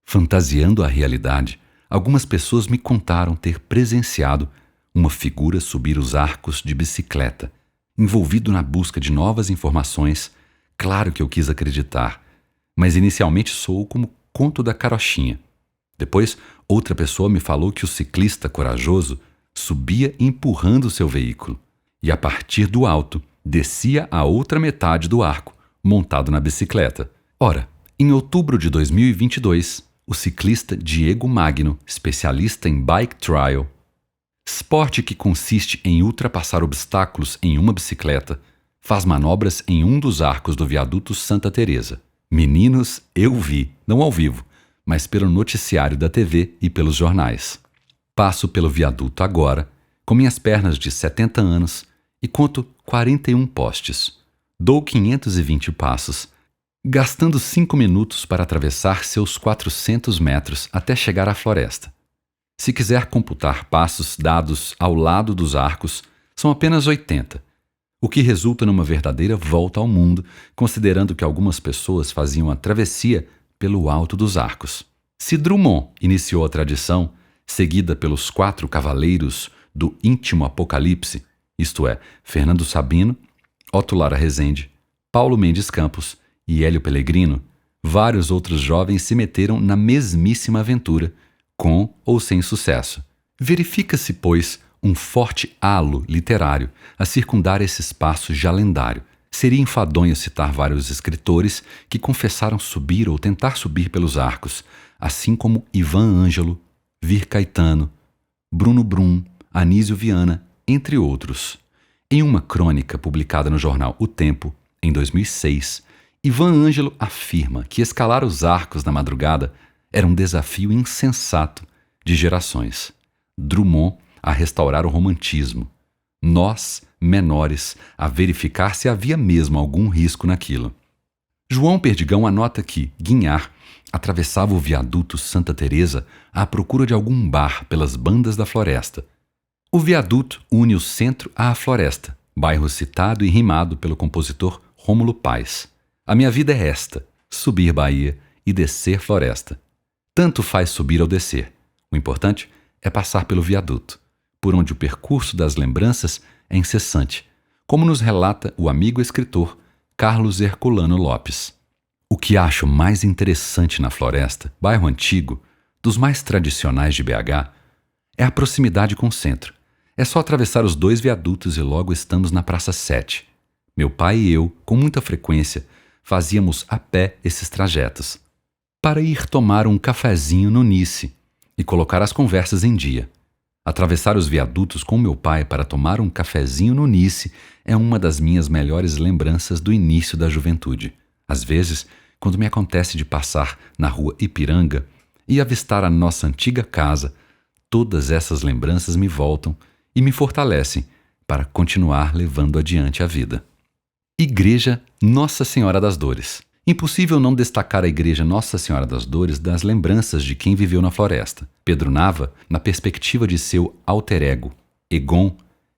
fantasiando a realidade, algumas pessoas me contaram ter presenciado uma figura subir os arcos de bicicleta. Envolvido na busca de novas informações, claro que eu quis acreditar, mas inicialmente soou como conto da carochinha. Depois, outra pessoa me falou que o ciclista corajoso subia empurrando seu veículo e, a partir do alto, descia a outra metade do arco, montado na bicicleta. Ora, em outubro de 2022, o ciclista Diego Magno, especialista em bike trial, esporte que consiste em ultrapassar obstáculos em uma bicicleta, faz manobras em um dos arcos do viaduto Santa Teresa. Meninos, eu vi, não ao vivo, mas pelo noticiário da TV e pelos jornais. Passo pelo viaduto agora, com minhas pernas de 70 anos, e conto 41 postes. Dou 520 passos, gastando 5 minutos para atravessar seus 400 metros até chegar à floresta. Se quiser computar passos dados ao lado dos arcos, são apenas 80, o que resulta numa verdadeira volta ao mundo, considerando que algumas pessoas faziam a travessia pelo alto dos arcos. Se Drummond iniciou a tradição, seguida pelos 4 cavaleiros do íntimo apocalipse, isto é, Fernando Sabino, Otto Lara Rezende, Paulo Mendes Campos e Hélio Pellegrino, vários outros jovens se meteram na mesmíssima aventura, com ou sem sucesso. Verifica-se, pois, um forte halo literário a circundar esse espaço já lendário. Seria enfadonho citar vários escritores que confessaram subir ou tentar subir pelos arcos, assim como Ivan Ângelo, Vir Caetano, Bruno Brum, Anísio Viana, entre outros. Em uma crônica publicada no jornal O Tempo, em 2006, Ivan Ângelo afirma que escalar os arcos na madrugada era um desafio insensato de gerações. Drummond a restaurar o romantismo. Nós, menores, a verificar se havia mesmo algum risco naquilo. João Perdigão anota que Guinhar atravessava o viaduto Santa Teresa à procura de algum bar pelas bandas da floresta. O viaduto une o centro à floresta, bairro citado e rimado pelo compositor Rômulo Paes. A minha vida é esta: subir Bahia e descer floresta. Tanto faz subir ou descer. O importante é passar pelo viaduto, por onde o percurso das lembranças é incessante, como nos relata o amigo escritor Carlos Herculano Lopes. O que acho mais interessante na Floresta, bairro antigo, dos mais tradicionais de BH, é a proximidade com o centro. É só atravessar os 2 viadutos e logo estamos na Praça 7. Meu pai e eu, com muita frequência, fazíamos a pé esses trajetos, para ir tomar um cafezinho no Nice e colocar as conversas em dia. Atravessar os viadutos com meu pai para tomar um cafezinho no Nice é uma das minhas melhores lembranças do início da juventude. Às vezes, quando me acontece de passar na rua Ipiranga e avistar a nossa antiga casa, todas essas lembranças me voltam e me fortalecem para continuar levando adiante a vida. Igreja Nossa Senhora das Dores. Impossível não destacar a Igreja Nossa Senhora das Dores das lembranças de quem viveu na Floresta. Pedro Nava, na perspectiva de seu alter ego, Egon,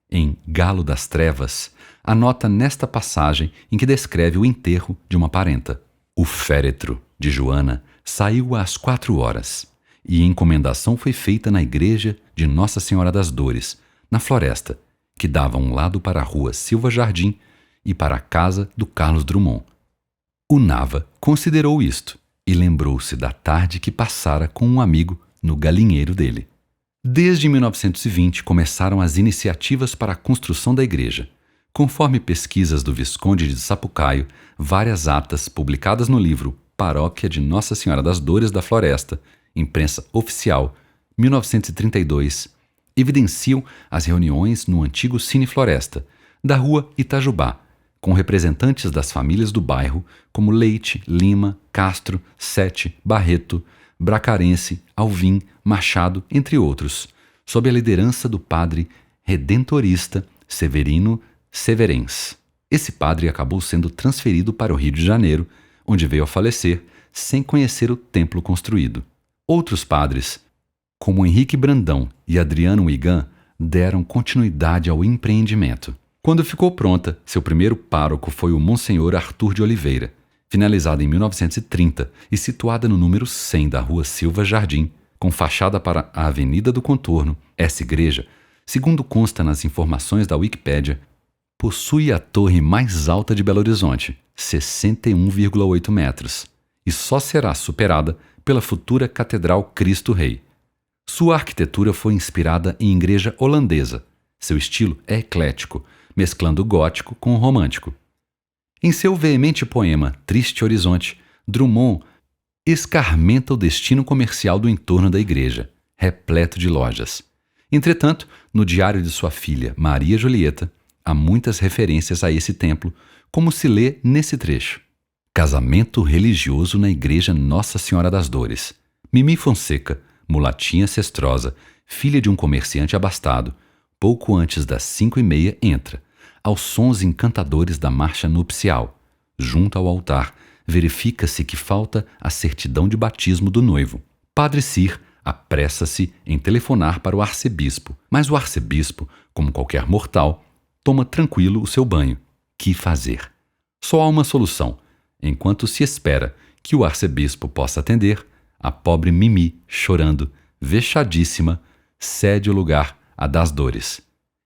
em Galo das Trevas, anota nesta passagem em que descreve o enterro de uma parenta. O féretro de Joana saiu às 4 horas e a encomendação foi feita na Igreja de Nossa Senhora das Dores, na Floresta, que dava um lado para a rua Silva Jardim e para a casa do Carlos Drummond. O Nava considerou isto e lembrou-se da tarde que passara com um amigo no galinheiro dele. Desde 1920 começaram as iniciativas para a construção da igreja. Conforme pesquisas do Visconde de Sapucaio, várias atas publicadas no livro Paróquia de Nossa Senhora das Dores da Floresta, imprensa oficial, 1932, evidenciam as reuniões no antigo Cine Floresta, da rua Itajubá, com representantes das famílias do bairro como Leite, Lima, Castro, Sete, Barreto, Bracarense, Alvim, Machado, entre outros, sob a liderança do padre redentorista Severino Severens. Esse padre acabou sendo transferido para o Rio de Janeiro, onde veio a falecer, sem conhecer o templo construído. Outros padres, como Henrique Brandão e Adriano Wigan, deram continuidade ao empreendimento. Quando ficou pronta, seu primeiro pároco foi o Monsenhor Arthur de Oliveira, finalizada em 1930 e situada no número 100 da Rua Silva Jardim, com fachada para a Avenida do Contorno. Essa igreja, segundo consta nas informações da Wikipédia, possui a torre mais alta de Belo Horizonte, 61,8 metros, e só será superada pela futura Catedral Cristo Rei. Sua arquitetura foi inspirada em igreja holandesa. Seu estilo é eclético, mesclando o gótico com o romântico. Em seu veemente poema Triste Horizonte, Drummond escarmenta o destino comercial do entorno da igreja, repleto de lojas. Entretanto, no diário de sua filha, Maria Julieta, há muitas referências a esse templo, como se lê nesse trecho. Casamento religioso na Igreja Nossa Senhora das Dores. Mimi Fonseca, mulatinha cestrosa, filha de um comerciante abastado, pouco antes das 5h30 entra, aos sons encantadores da marcha nupcial. Junto ao altar, verifica-se que falta a certidão de batismo do noivo. Padre Sir apressa-se em telefonar para o arcebispo, mas o arcebispo, como qualquer mortal, toma tranquilo o seu banho. Que fazer? Só há uma solução. Enquanto se espera que o arcebispo possa atender, a pobre Mimi, chorando, vexadíssima, cede o lugar à das Dores.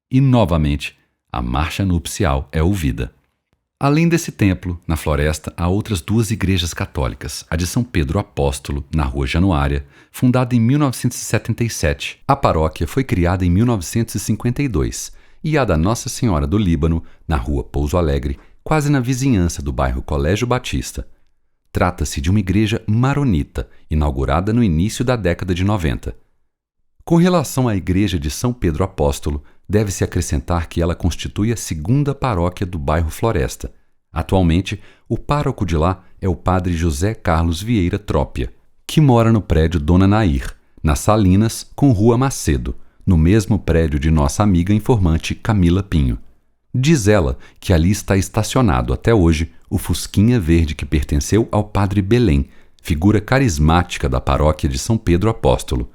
E, novamente, a marcha nupcial é ouvida. Além desse templo, na Floresta, há outras 2 igrejas católicas, a de São Pedro Apóstolo, na Rua Januária, fundada em 1977. A paróquia foi criada em 1952, e a da Nossa Senhora do Líbano, na Rua Pouso Alegre, quase na vizinhança do bairro Colégio Batista. Trata-se de uma igreja maronita, inaugurada no início da década de 90. Com relação à igreja de São Pedro Apóstolo, deve-se acrescentar que ela constitui a 2ª paróquia do bairro Floresta. Atualmente, o pároco de lá é o padre José Carlos Vieira Trópia, que mora no prédio Dona Nair, nas Salinas, com Rua Macedo, no mesmo prédio de nossa amiga informante Camila Pinho. Diz ela que ali está estacionado até hoje o fusquinha verde que pertenceu ao padre Belém, figura carismática da paróquia de São Pedro Apóstolo.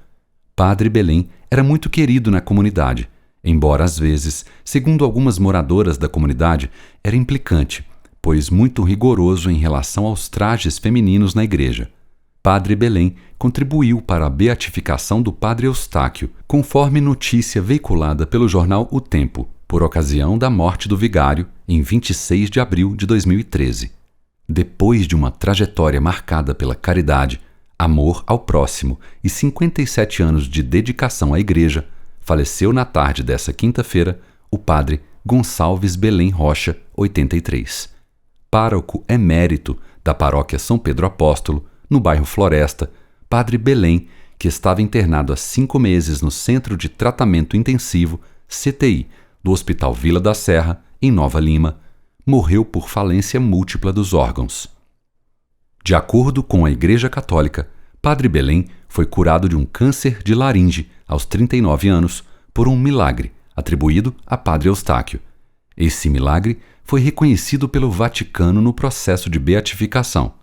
Padre Belém era muito querido na comunidade, embora às vezes, segundo algumas moradoras da comunidade, era implicante, pois muito rigoroso em relação aos trajes femininos na igreja. Padre Belém contribuiu para a beatificação do padre Eustáquio, conforme notícia veiculada pelo jornal O Tempo, por ocasião da morte do vigário, em 26 de abril de 2013. Depois de uma trajetória marcada pela caridade, amor ao próximo e 57 anos de dedicação à igreja, faleceu na tarde dessa quinta-feira o padre Gonçalves Belém Rocha, 83. Pároco emérito da paróquia São Pedro Apóstolo, no bairro Floresta, padre Belém, que estava internado há 5 meses no Centro de Tratamento Intensivo, CTI, do Hospital Vila da Serra, em Nova Lima, morreu por falência múltipla dos órgãos. De acordo com a Igreja Católica, padre Belém foi curado de um câncer de laringe aos 39 anos por um milagre atribuído a padre Eustáquio. Esse milagre foi reconhecido pelo Vaticano no processo de beatificação.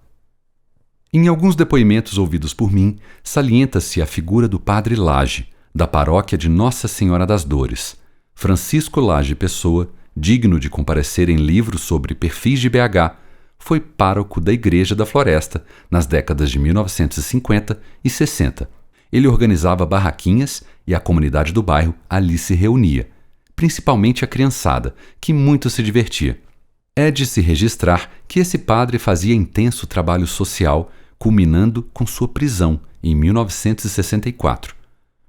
Em alguns depoimentos ouvidos por mim, salienta-se a figura do padre Lage, da paróquia de Nossa Senhora das Dores. Francisco Lage Pessoa, digno de comparecer em livros sobre perfis de BH, foi pároco da Igreja da Floresta nas décadas de 1950 e 60. Ele organizava barraquinhas e a comunidade do bairro ali se reunia, principalmente a criançada, que muito se divertia. É de se registrar que esse padre fazia intenso trabalho social, culminando com sua prisão em 1964.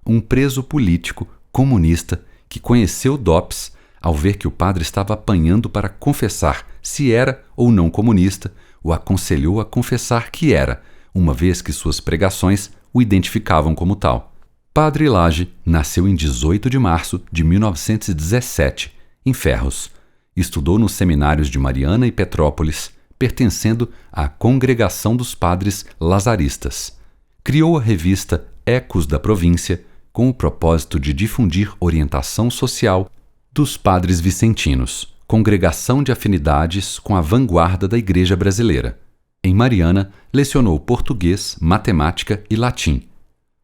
Um preso político comunista que conheceu o DOPS, ao ver que o padre estava apanhando para confessar se era ou não comunista, o aconselhou a confessar que era, uma vez que suas pregações o identificavam como tal. Padre Lage nasceu em 18 de março de 1917, em Ferros. Estudou nos seminários de Mariana e Petrópolis, pertencendo à Congregação dos Padres Lazaristas. Criou a revista Ecos da Província, com o propósito de difundir orientação social dos padres vicentinos, congregação de afinidades com a vanguarda da Igreja brasileira. Em Mariana, lecionou português, matemática e latim.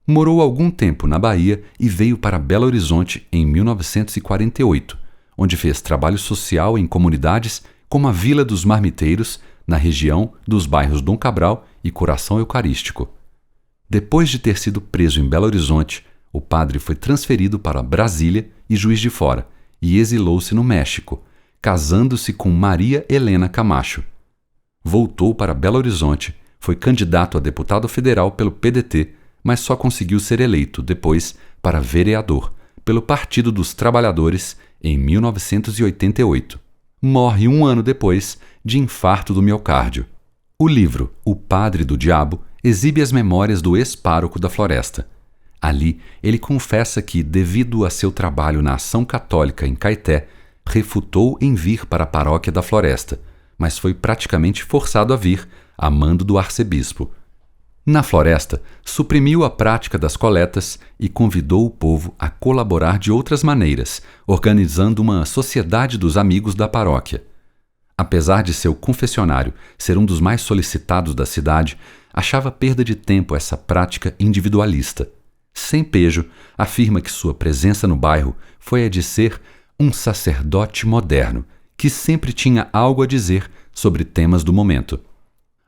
Morou algum tempo na Bahia e veio para Belo Horizonte em 1948, onde fez trabalho social em comunidades como a Vila dos Marmiteiros, na região dos bairros Dom Cabral e Coração Eucarístico. Depois de ter sido preso em Belo Horizonte, o padre foi transferido para Brasília e Juiz de Fora e exilou-se no México, casando-se com Maria Helena Camacho. Voltou para Belo Horizonte, foi candidato a deputado federal pelo PDT, mas só conseguiu ser eleito depois para vereador pelo Partido dos Trabalhadores em 1988. Morre 1 ano depois de infarto do miocárdio. O livro O Padre do Diabo exibe as memórias do ex-pároco da Floresta. Ali, ele confessa que, devido a seu trabalho na Ação Católica em Caeté, refutou em vir para a paróquia da Floresta, mas foi praticamente forçado a vir, a mando do arcebispo. Na Floresta, suprimiu a prática das coletas e convidou o povo a colaborar de outras maneiras, organizando uma sociedade dos amigos da paróquia. Apesar de seu confessionário ser um dos mais solicitados da cidade, achava perda de tempo essa prática individualista. Sem pejo, afirma que sua presença no bairro foi a de ser um sacerdote moderno, que sempre tinha algo a dizer sobre temas do momento.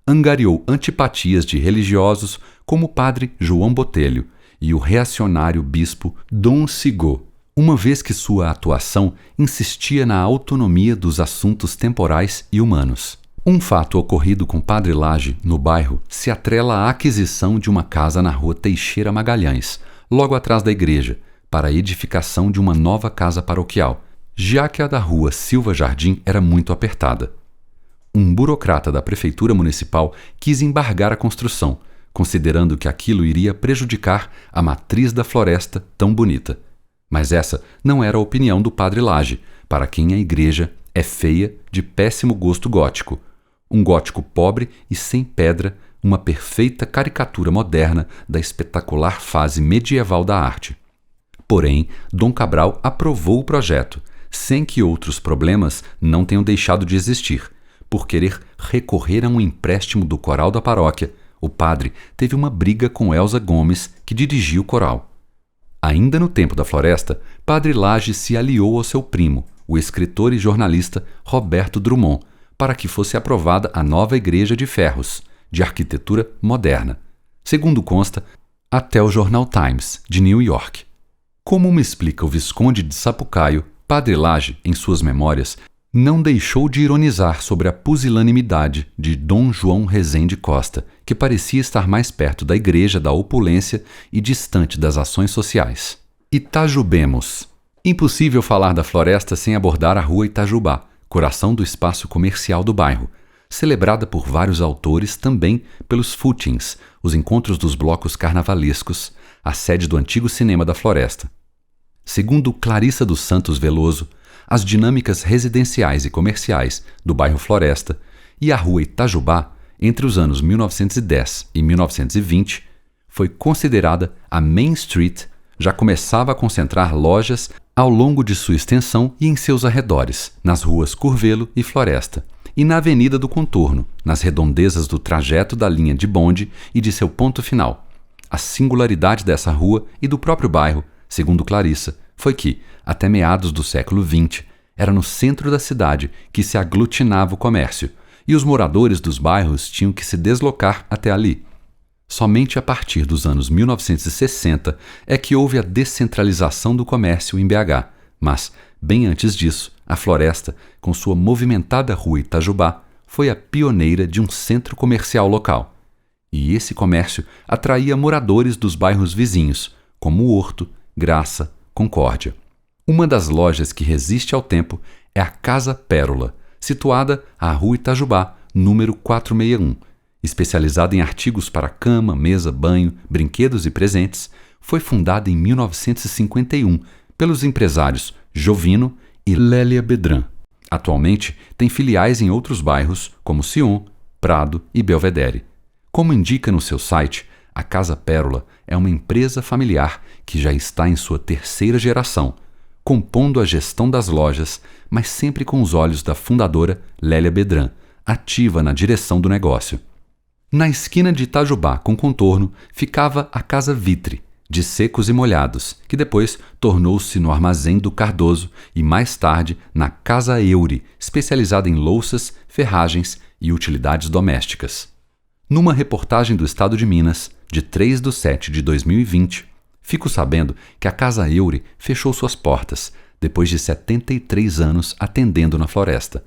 Angariou antipatias de religiosos como o padre João Botelho e o reacionário bispo Dom Sigô, uma vez que sua atuação insistia na autonomia dos assuntos temporais e humanos. Um fato ocorrido com padre Lage no bairro se atrela à aquisição de uma casa na rua Teixeira Magalhães, logo atrás da igreja, para a edificação de uma nova casa paroquial, já que a da rua Silva Jardim era muito apertada. Um burocrata da prefeitura municipal quis embargar a construção, considerando que aquilo iria prejudicar a matriz da floresta tão bonita. Mas essa não era a opinião do padre Lage, para quem a igreja é feia, de péssimo gosto gótico. Um gótico pobre e sem pedra, uma perfeita caricatura moderna da espetacular fase medieval da arte. Porém, Dom Cabral aprovou o projeto, sem que outros problemas não tenham deixado de existir. Por querer recorrer a um empréstimo do coral da paróquia, o padre teve uma briga com Elza Gomes, que dirigia o coral. Ainda no tempo da Floresta, padre Lage se aliou ao seu primo, o escritor e jornalista Roberto Drummond, para que fosse aprovada a nova igreja de Ferros, de arquitetura moderna, segundo consta, até o jornal Times, de New York. Como me explica o Visconde de Sapucaio, padre Lage, em suas memórias, não deixou de ironizar sobre a pusilanimidade de Dom João Rezende Costa, que parecia estar mais perto da igreja da opulência e distante das ações sociais. Itajubemos. Impossível falar da Floresta sem abordar a Rua Itajubá, coração do espaço comercial do bairro, celebrada por vários autores, também pelos footings, os encontros dos blocos carnavalescos, a sede do antigo cinema da Floresta. Segundo Clarissa dos Santos Veloso, as dinâmicas residenciais e comerciais do bairro Floresta e a Rua Itajubá, entre os anos 1910 e 1920, foi considerada a Main Street, já começava a concentrar lojas ao longo de sua extensão e em seus arredores, nas ruas Curvelo e Floresta, e na Avenida do Contorno, nas redondezas do trajeto da linha de bonde e de seu ponto final. A singularidade dessa rua e do próprio bairro, segundo Clarissa, foi que, até meados do século XX, era no centro da cidade que se aglutinava o comércio, e os moradores dos bairros tinham que se deslocar até ali. Somente a partir dos anos 1960 é que houve a descentralização do comércio em BH, mas, bem antes disso, a Floresta, com sua movimentada Rua Itajubá, foi a pioneira de um centro comercial local. E esse comércio atraía moradores dos bairros vizinhos, como Horto, Graça, Concórdia. Uma das lojas que resiste ao tempo é a Casa Pérola, situada à Rua Itajubá, número 461. Especializada em artigos para cama, mesa, banho, brinquedos e presentes, foi fundada em 1951 pelos empresários Jovino e Lélia Bedran. Atualmente, tem filiais em outros bairros, como Sion, Prado e Belvedere. Como indica no seu site, a Casa Pérola é uma empresa familiar que já está em sua terceira geração, compondo a gestão das lojas, mas sempre com os olhos da fundadora Lélia Bedran, ativa na direção do negócio. Na esquina de Itajubá com Contorno ficava a Casa Vitre, de secos e molhados, que depois tornou-se no Armazém do Cardoso e mais tarde na Casa Euri, especializada em louças, ferragens e utilidades domésticas. Numa reportagem do Estado de Minas, de 3/7/2020, fico sabendo que a Casa Euri fechou suas portas, depois de 73 anos atendendo na Floresta.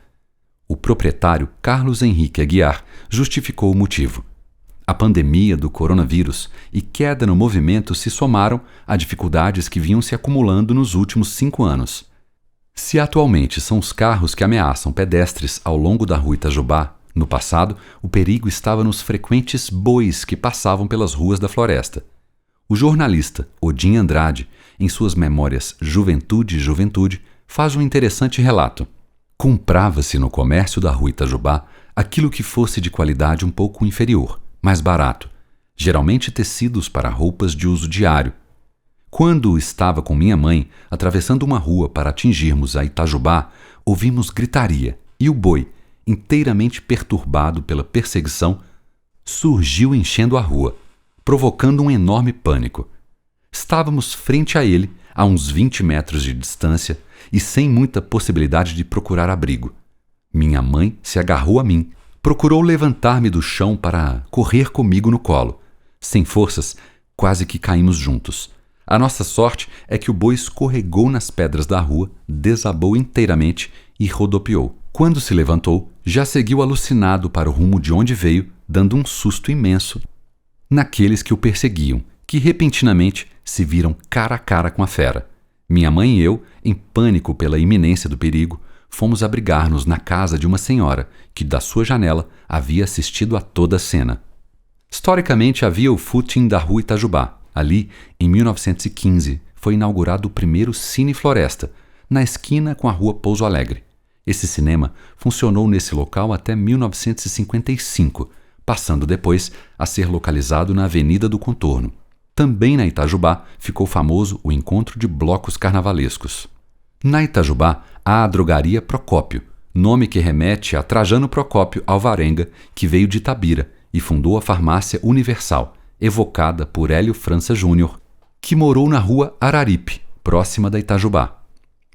O proprietário Carlos Henrique Aguiar justificou o motivo. A pandemia do coronavírus e queda no movimento se somaram a dificuldades que vinham se acumulando nos últimos 5 anos. Se atualmente são os carros que ameaçam pedestres ao longo da Rua Itajubá, no passado o perigo estava nos frequentes bois que passavam pelas ruas da Floresta. O jornalista Odin Andrade, em suas memórias Juventude e Juventude, faz um interessante relato. Comprava-se no comércio da Rua Itajubá aquilo que fosse de qualidade um pouco inferior, mais barato, geralmente tecidos para roupas de uso diário. Quando estava com minha mãe, atravessando uma rua para atingirmos a Itajubá, ouvimos gritaria e o boi, inteiramente perturbado pela perseguição, surgiu enchendo a rua, provocando um enorme pânico. Estávamos frente a ele, a uns 20 metros de distância e sem muita possibilidade de procurar abrigo. Minha mãe se agarrou a mim, procurou levantar-me do chão para correr comigo no colo. Sem forças, quase que caímos juntos. A nossa sorte é que o boi escorregou nas pedras da rua, desabou inteiramente e rodopiou. Quando se levantou, já seguiu alucinado para o rumo de onde veio, dando um susto imenso naqueles que o perseguiam, que repentinamente se viram cara a cara com a fera. Minha mãe e eu, em pânico pela iminência do perigo, fomos abrigar-nos na casa de uma senhora que, da sua janela, havia assistido a toda a cena. Historicamente, havia o footing da Rua Itajubá. Ali, em 1915, foi inaugurado o primeiro Cine Floresta, na esquina com a Rua Pouso Alegre. Esse cinema funcionou nesse local até 1955, passando depois a ser localizado na Avenida do Contorno. Também na Itajubá ficou famoso o encontro de blocos carnavalescos. Na Itajubá há a drogaria Procópio, nome que remete a Trajano Procópio Alvarenga, que veio de Itabira e fundou a Farmácia Universal, evocada por Hélio França Júnior, que morou na Rua Araripe, próxima da Itajubá.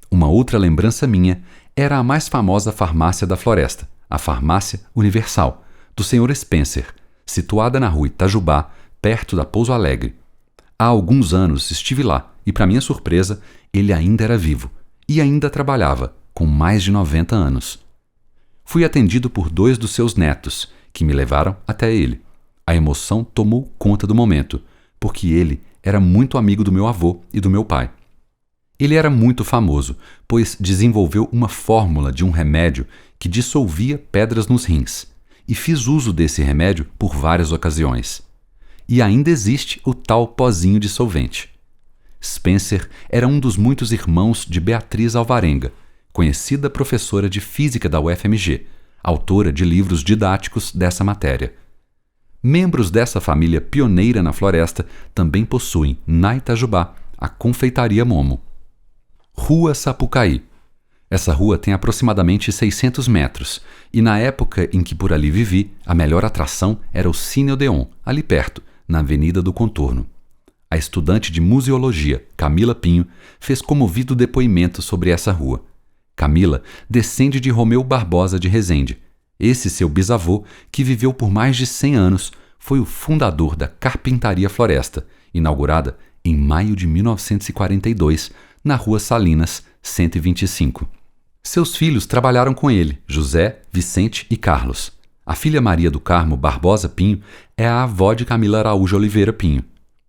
Uma outra lembrança minha era a mais famosa farmácia da Floresta, a Farmácia Universal, do Sr. Spencer, situada na Rua Itajubá, perto da Pouso Alegre. Há alguns anos estive lá e, para minha surpresa, ele ainda era vivo e ainda trabalhava, com mais de 90 anos. Fui atendido por 2 dos seus netos, que me levaram até ele. A emoção tomou conta do momento, porque ele era muito amigo do meu avô e do meu pai. Ele era muito famoso, pois desenvolveu uma fórmula de um remédio que dissolvia pedras nos rins, e fiz uso desse remédio por várias ocasiões. E ainda existe o tal pozinho dissolvente. Spencer era um dos muitos irmãos de Beatriz Alvarenga, conhecida professora de física da UFMG, autora de livros didáticos dessa matéria. Membros dessa família pioneira na floresta também possuem, na Itajubá, a Confeitaria Momo. Rua Sapucaí. Essa rua tem aproximadamente 600 metros, e na época em que por ali vivi, a melhor atração era o Cine Odeon, ali perto, na Avenida do Contorno. A estudante de museologia, Camila Pinho, fez comovido depoimento sobre essa rua. Camila descende de Romeu Barbosa de Resende. Esse seu bisavô, que viveu por mais de 100 anos, foi o fundador da Carpintaria Floresta, inaugurada em maio de 1942, na Rua Salinas, 125. Seus filhos trabalharam com ele, José, Vicente e Carlos. A filha Maria do Carmo Barbosa Pinho é a avó de Camila Araújo Oliveira Pinho.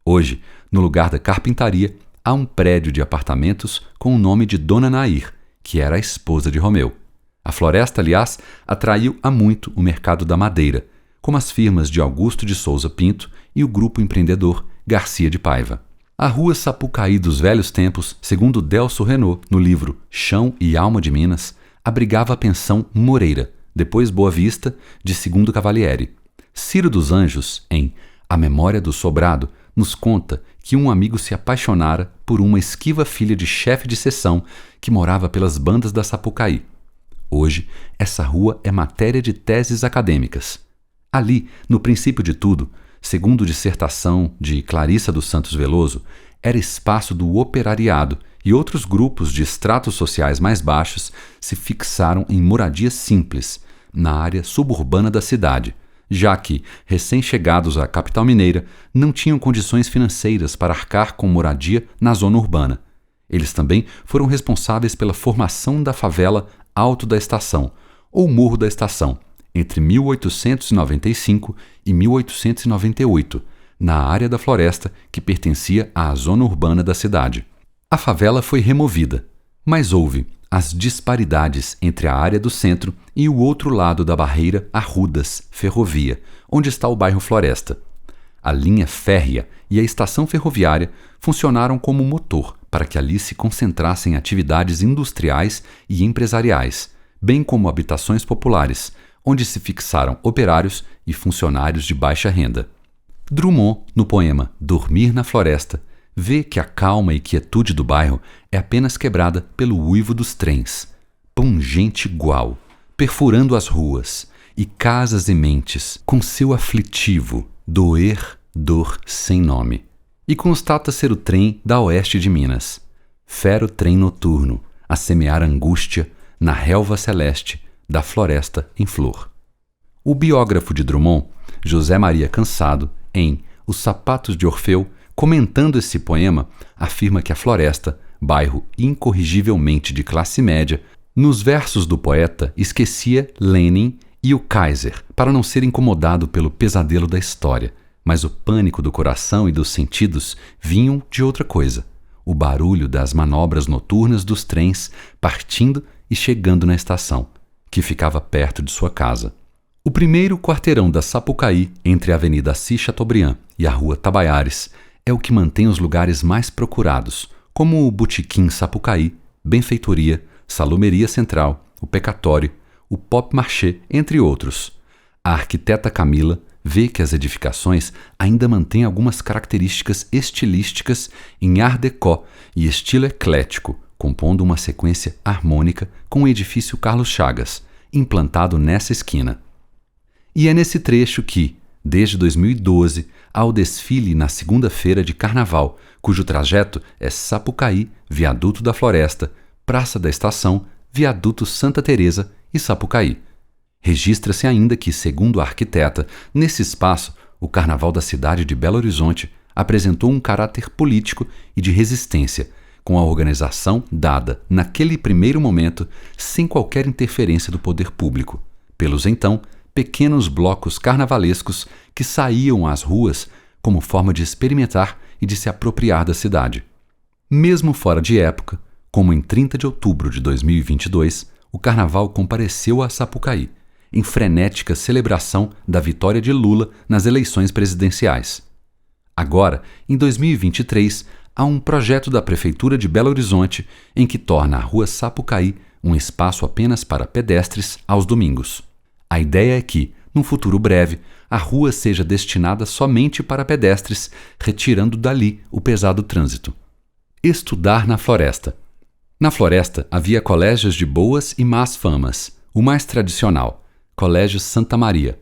Hoje, no lugar da carpintaria, há um prédio de apartamentos com o nome de Dona Nair, que era a esposa de Romeu. A floresta, aliás, atraiu há muito o mercado da madeira, como as firmas de Augusto de Souza Pinto e o grupo empreendedor Garcia de Paiva. A Rua Sapucaí dos velhos tempos, segundo Delso Renault, no livro Chão e Alma de Minas, abrigava a pensão Moreira, depois Boa Vista, de Segundo Cavalieri. Ciro dos Anjos, em A Memória do Sobrado, nos conta que um amigo se apaixonara por uma esquiva filha de chefe de seção que morava pelas bandas da Sapucaí. Hoje, essa rua é matéria de teses acadêmicas. Ali, no princípio de tudo, segundo dissertação de Clarissa dos Santos Veloso, era espaço do operariado e outros grupos de estratos sociais mais baixos se fixaram em moradias simples, na área suburbana da cidade, já que, recém-chegados à capital mineira, não tinham condições financeiras para arcar com moradia na zona urbana. Eles também foram responsáveis pela formação da favela Alto da Estação, ou Morro da Estação, entre 1895 e 1898, na área da floresta que pertencia à zona urbana da cidade. A favela foi removida, mas houve as disparidades entre a área do centro e o outro lado da barreira Arrudas, ferrovia, onde está o bairro Floresta. A linha férrea e a estação ferroviária funcionaram como motor para que ali se concentrassem atividades industriais e empresariais, bem como habitações populares, onde se fixaram operários e funcionários de baixa renda. Drummond, no poema Dormir na Floresta, vê que a calma e quietude do bairro é apenas quebrada pelo uivo dos trens, pungente igual, perfurando as ruas, e casas e mentes, com seu aflitivo doer, dor sem nome. E constata ser o trem da oeste de Minas, fero trem noturno, a semear angústia na relva celeste da floresta em flor. O biógrafo de Drummond, José Maria Cansado, em Os Sapatos de Orfeu, comentando esse poema, afirma que a floresta, bairro incorrigivelmente de classe média, nos versos do poeta esquecia Lenin e o Kaiser para não ser incomodado pelo pesadelo da história, mas o pânico do coração e dos sentidos vinham de outra coisa, o barulho das manobras noturnas dos trens partindo e chegando na estação, que ficava perto de sua casa. O primeiro quarteirão da Sapucaí, entre a Avenida Assis Chateaubriand e a Rua Tabaiares, é o que mantém os lugares mais procurados, como o Botequim Sapucaí, Benfeitoria, Salumeria Central, o Pecatório, o Pop Marché, entre outros. A arquiteta Camila vê que as edificações ainda mantêm algumas características estilísticas em Art Déco e estilo eclético, compondo uma sequência harmônica com o edifício Carlos Chagas, implantado nessa esquina. E é nesse trecho que, desde 2012, há o desfile na segunda-feira de Carnaval, cujo trajeto é Sapucaí, Viaduto da Floresta, Praça da Estação, Viaduto Santa Teresa e Sapucaí. Registra-se ainda que, segundo a arquiteta, nesse espaço, o Carnaval da cidade de Belo Horizonte apresentou um caráter político e de resistência, com a organização dada, naquele primeiro momento, sem qualquer interferência do poder público, pelos então pequenos blocos carnavalescos que saíam às ruas como forma de experimentar e de se apropriar da cidade. Mesmo fora de época, como em 30 de outubro de 2022, o carnaval compareceu a Sapucaí, em frenética celebração da vitória de Lula nas eleições presidenciais. Agora, em 2023, há um projeto da Prefeitura de Belo Horizonte em que torna a Rua Sapucaí um espaço apenas para pedestres aos domingos. A ideia é que, num futuro breve, a rua seja destinada somente para pedestres, retirando dali o pesado trânsito. Estudar na floresta. Na floresta havia colégios de boas e más famas. O mais tradicional, Colégio Santa Maria,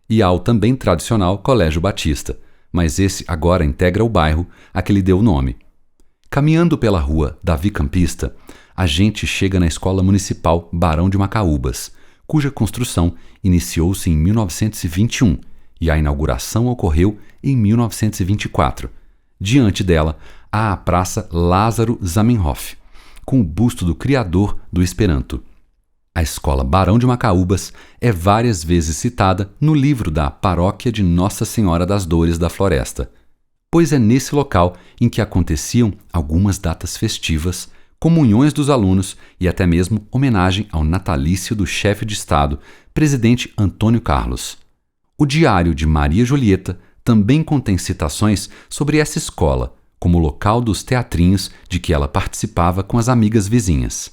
e há o também tradicional Colégio Batista, mas esse agora integra o bairro a que lhe deu o nome. Caminhando pela rua Davi Campista, a gente chega na Escola Municipal Barão de Macaúbas, cuja construção iniciou-se em 1921 e a inauguração ocorreu em 1924. Diante dela, há a Praça Lázaro Zamenhof, com o busto do criador do Esperanto. A Escola Barão de Macaúbas é várias vezes citada no livro da Paróquia de Nossa Senhora das Dores da Floresta, pois é nesse local em que aconteciam algumas datas festivas, comunhões dos alunos e até mesmo homenagem ao natalício do chefe de Estado, presidente Antônio Carlos. O Diário de Maria Julieta também contém citações sobre essa escola, como local dos teatrinhos de que ela participava com as amigas vizinhas.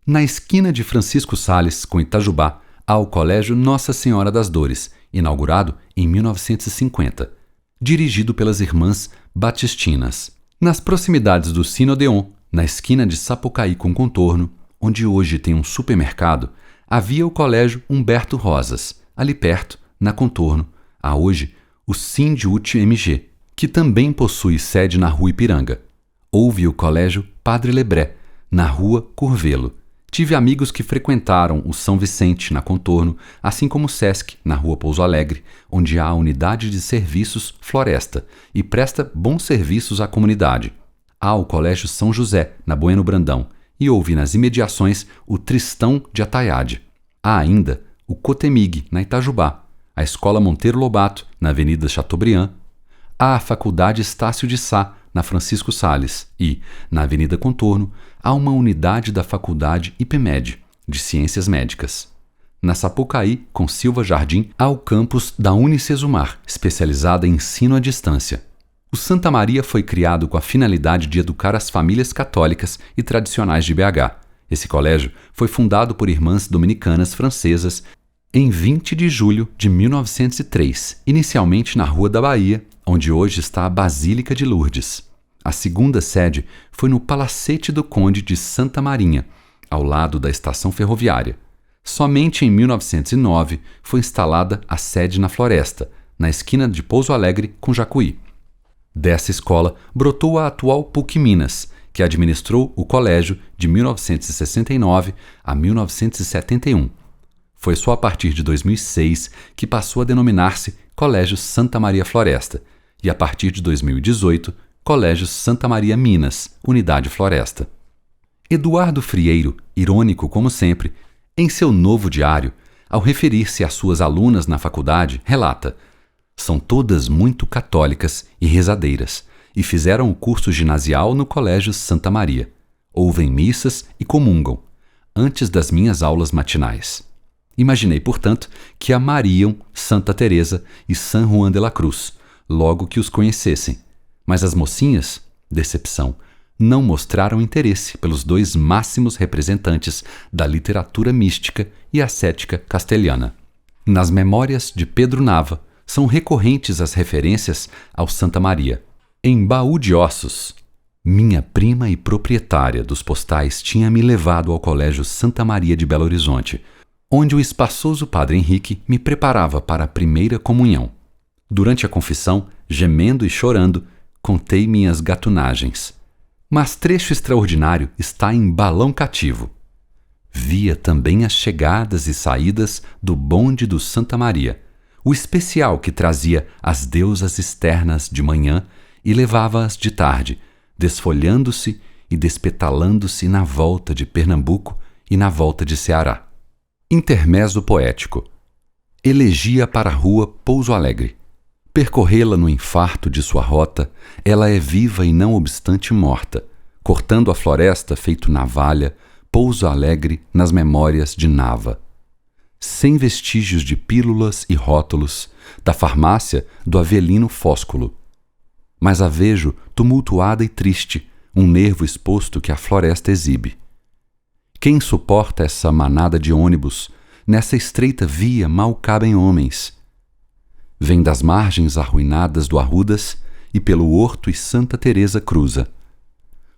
Na esquina de Francisco Sales com Itajubá, há o Colégio Nossa Senhora das Dores, inaugurado em 1950, dirigido pelas Irmãs Batistinas. Nas proximidades do Cine Odeon, na esquina de Sapucaí com Contorno, onde hoje tem um supermercado, havia o Colégio Humberto Rosas. Ali perto, na Contorno, há hoje o Sindiúti MG, que também possui sede na Rua Ipiranga. Houve o Colégio Padre Lebré, na Rua Curvelo. Tive amigos que frequentaram o São Vicente, na Contorno, assim como o Sesc, na Rua Pouso Alegre, onde há a unidade de serviços Floresta e presta bons serviços à comunidade. Há o Colégio São José, na Bueno Brandão, e houve nas imediações o Tristão de Ataiade. Há ainda o Cotemig, na Itajubá, a Escola Monteiro Lobato, na Avenida Chateaubriand. Há a Faculdade Estácio de Sá, na Francisco Sales, e, na Avenida Contorno, há uma unidade da Faculdade IPMED, de Ciências Médicas. Na Sapucaí, com Silva Jardim, há o campus da Unicesumar, especializada em ensino à distância. O Santa Maria foi criado com a finalidade de educar as famílias católicas e tradicionais de BH. Esse colégio foi fundado por irmãs dominicanas francesas em 20 de julho de 1903, inicialmente na Rua da Bahia, onde hoje está a Basílica de Lourdes. A segunda sede foi no Palacete do Conde de Santa Marinha, ao lado da estação ferroviária. Somente em 1909 foi instalada a sede na Floresta, na esquina de Pouso Alegre com Jacuí. Dessa escola brotou a atual PUC Minas, que administrou o colégio de 1969 a 1971. Foi só a partir de 2006 que passou a denominar-se Colégio Santa Maria Floresta, e a partir de 2018, Colégio Santa Maria Minas, Unidade Floresta. Eduardo Frieiro, irônico como sempre, em seu novo diário, ao referir-se às suas alunas na faculdade, relata: são todas muito católicas e rezadeiras, e fizeram o curso ginasial no Colégio Santa Maria. Ouvem missas e comungam, antes das minhas aulas matinais. Imaginei, portanto, que amariam Santa Teresa e San Juan de la Cruz, logo que os conhecessem. Mas as mocinhas, decepção, não mostraram interesse pelos dois máximos representantes da literatura mística e ascética castelhana. Nas memórias de Pedro Nava, são recorrentes as referências ao Santa Maria. Em Baú de Ossos, minha prima e proprietária dos postais tinha me levado ao Colégio Santa Maria de Belo Horizonte, onde o espaçoso Padre Henrique me preparava para a primeira comunhão. Durante a confissão, gemendo e chorando, contei minhas gatunagens. Mas trecho extraordinário está em Balão Cativo. Via também as chegadas e saídas do bonde do Santa Maria, o especial que trazia as deusas externas de manhã e levava-as de tarde, desfolhando-se e despetalando-se na volta de Pernambuco e na volta de Ceará. Intermezzo poético. Elegia para a rua Pouso Alegre. Percorrê-la no infarto de sua rota, ela é viva e não obstante morta, cortando a floresta feito navalha, Pouso Alegre nas memórias de Nava. Sem vestígios de pílulas e rótulos, da farmácia do Avelino Fósculo. Mas a vejo tumultuada e triste, um nervo exposto que a floresta exibe. Quem suporta essa manada de ônibus? Nessa estreita via mal cabem homens. Vem das margens arruinadas do Arrudas e pelo Horto e Santa Teresa cruza.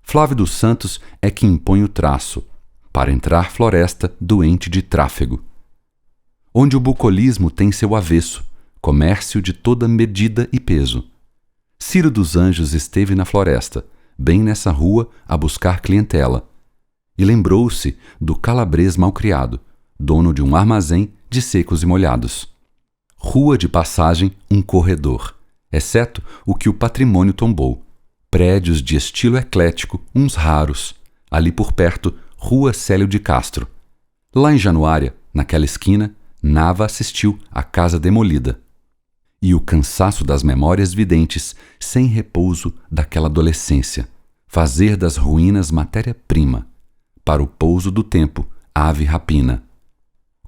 Flávio dos Santos é que impõe o traço, para entrar floresta doente de tráfego. Onde o bucolismo tem seu avesso, comércio de toda medida e peso. Ciro dos Anjos esteve na floresta, bem nessa rua, a buscar clientela, e lembrou-se do calabrês malcriado, dono de um armazém de secos e molhados. Rua de passagem, um corredor, exceto o que o patrimônio tombou. Prédios de estilo eclético, uns raros. Ali por perto, Rua Célio de Castro. Lá em Januária, naquela esquina, Nava assistiu à casa demolida. E o cansaço das memórias videntes, sem repouso daquela adolescência, fazer das ruínas matéria-prima, para o pouso do tempo, ave rapina.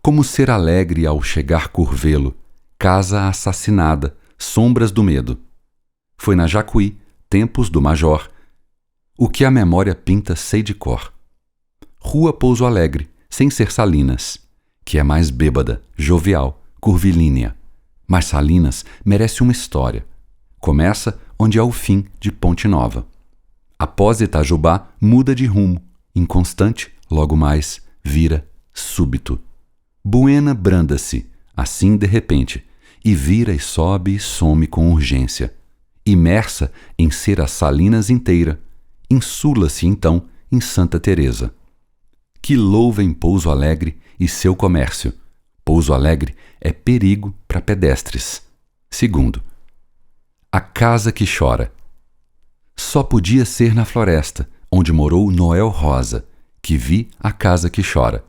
Como ser alegre ao chegar curvê-lo, casa assassinada, sombras do medo. Foi na Jacuí, tempos do Major, o que a memória pinta sei de cor. Rua Pouso Alegre, sem ser Salinas, que é mais bêbada, jovial, curvilínea. Mas Salinas merece uma história. Começa onde é o fim de Ponte Nova. Após Itajubá, muda de rumo, inconstante, logo mais, vira súbito. Buena branda-se, assim de repente, e vira e sobe e some com urgência. Imersa em ser a Salinas inteira, insula-se então em Santa Teresa. Que louvem Pouso Alegre e seu comércio. Pouso Alegre é perigo para pedestres. Segundo, a casa que chora. Só podia ser na floresta, onde morou Noel Rosa, que vi a casa que chora.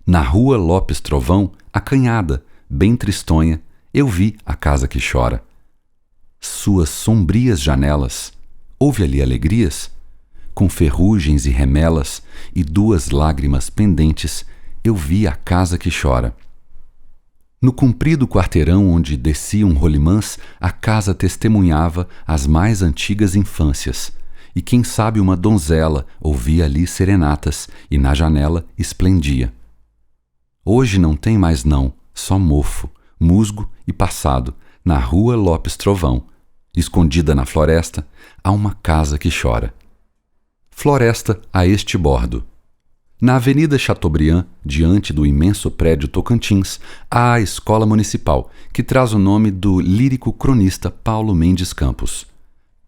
Na rua Lopes Trovão, acanhada, bem tristonha, eu vi a casa que chora. Suas sombrias janelas, houve ali alegrias? Com ferrugens e remelas e duas lágrimas pendentes, eu vi a casa que chora. No comprido quarteirão onde desciam rolimãs, a casa testemunhava as mais antigas infâncias, e quem sabe uma donzela ouvia ali serenatas e na janela esplendia. Hoje não tem mais não, só mofo, musgo e passado, na rua Lopes Trovão. Escondida na floresta, há uma casa que chora. Floresta a este bordo. Na Avenida Chateaubriand, diante do imenso prédio Tocantins, há a Escola Municipal, que traz o nome do lírico cronista Paulo Mendes Campos.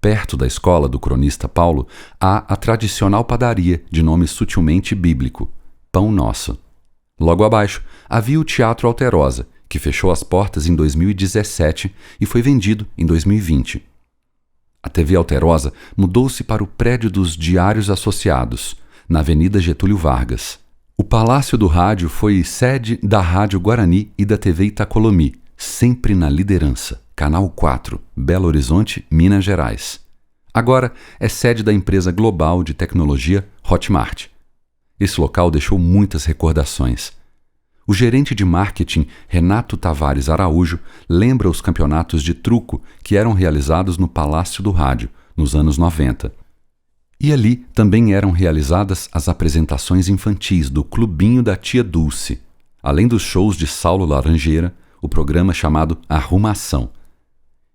Perto da escola do cronista Paulo, há a tradicional padaria de nome sutilmente bíblico, Pão Nosso. Logo abaixo, havia o Teatro Alterosa, que fechou as portas em 2017 e foi vendido em 2020. A TV Alterosa mudou-se para o prédio dos Diários Associados, na Avenida Getúlio Vargas. O Palácio do Rádio foi sede da Rádio Guarani e da TV Itacolomi, sempre na liderança, Canal 4, Belo Horizonte, Minas Gerais. Agora é sede da empresa global de tecnologia Hotmart. Esse local deixou muitas recordações. O gerente de marketing, Renato Tavares Araújo, lembra os campeonatos de truco que eram realizados no Palácio do Rádio, nos anos 90. E ali também eram realizadas as apresentações infantis do Clubinho da Tia Dulce, além dos shows de Saulo Laranjeira, o programa chamado Arrumação.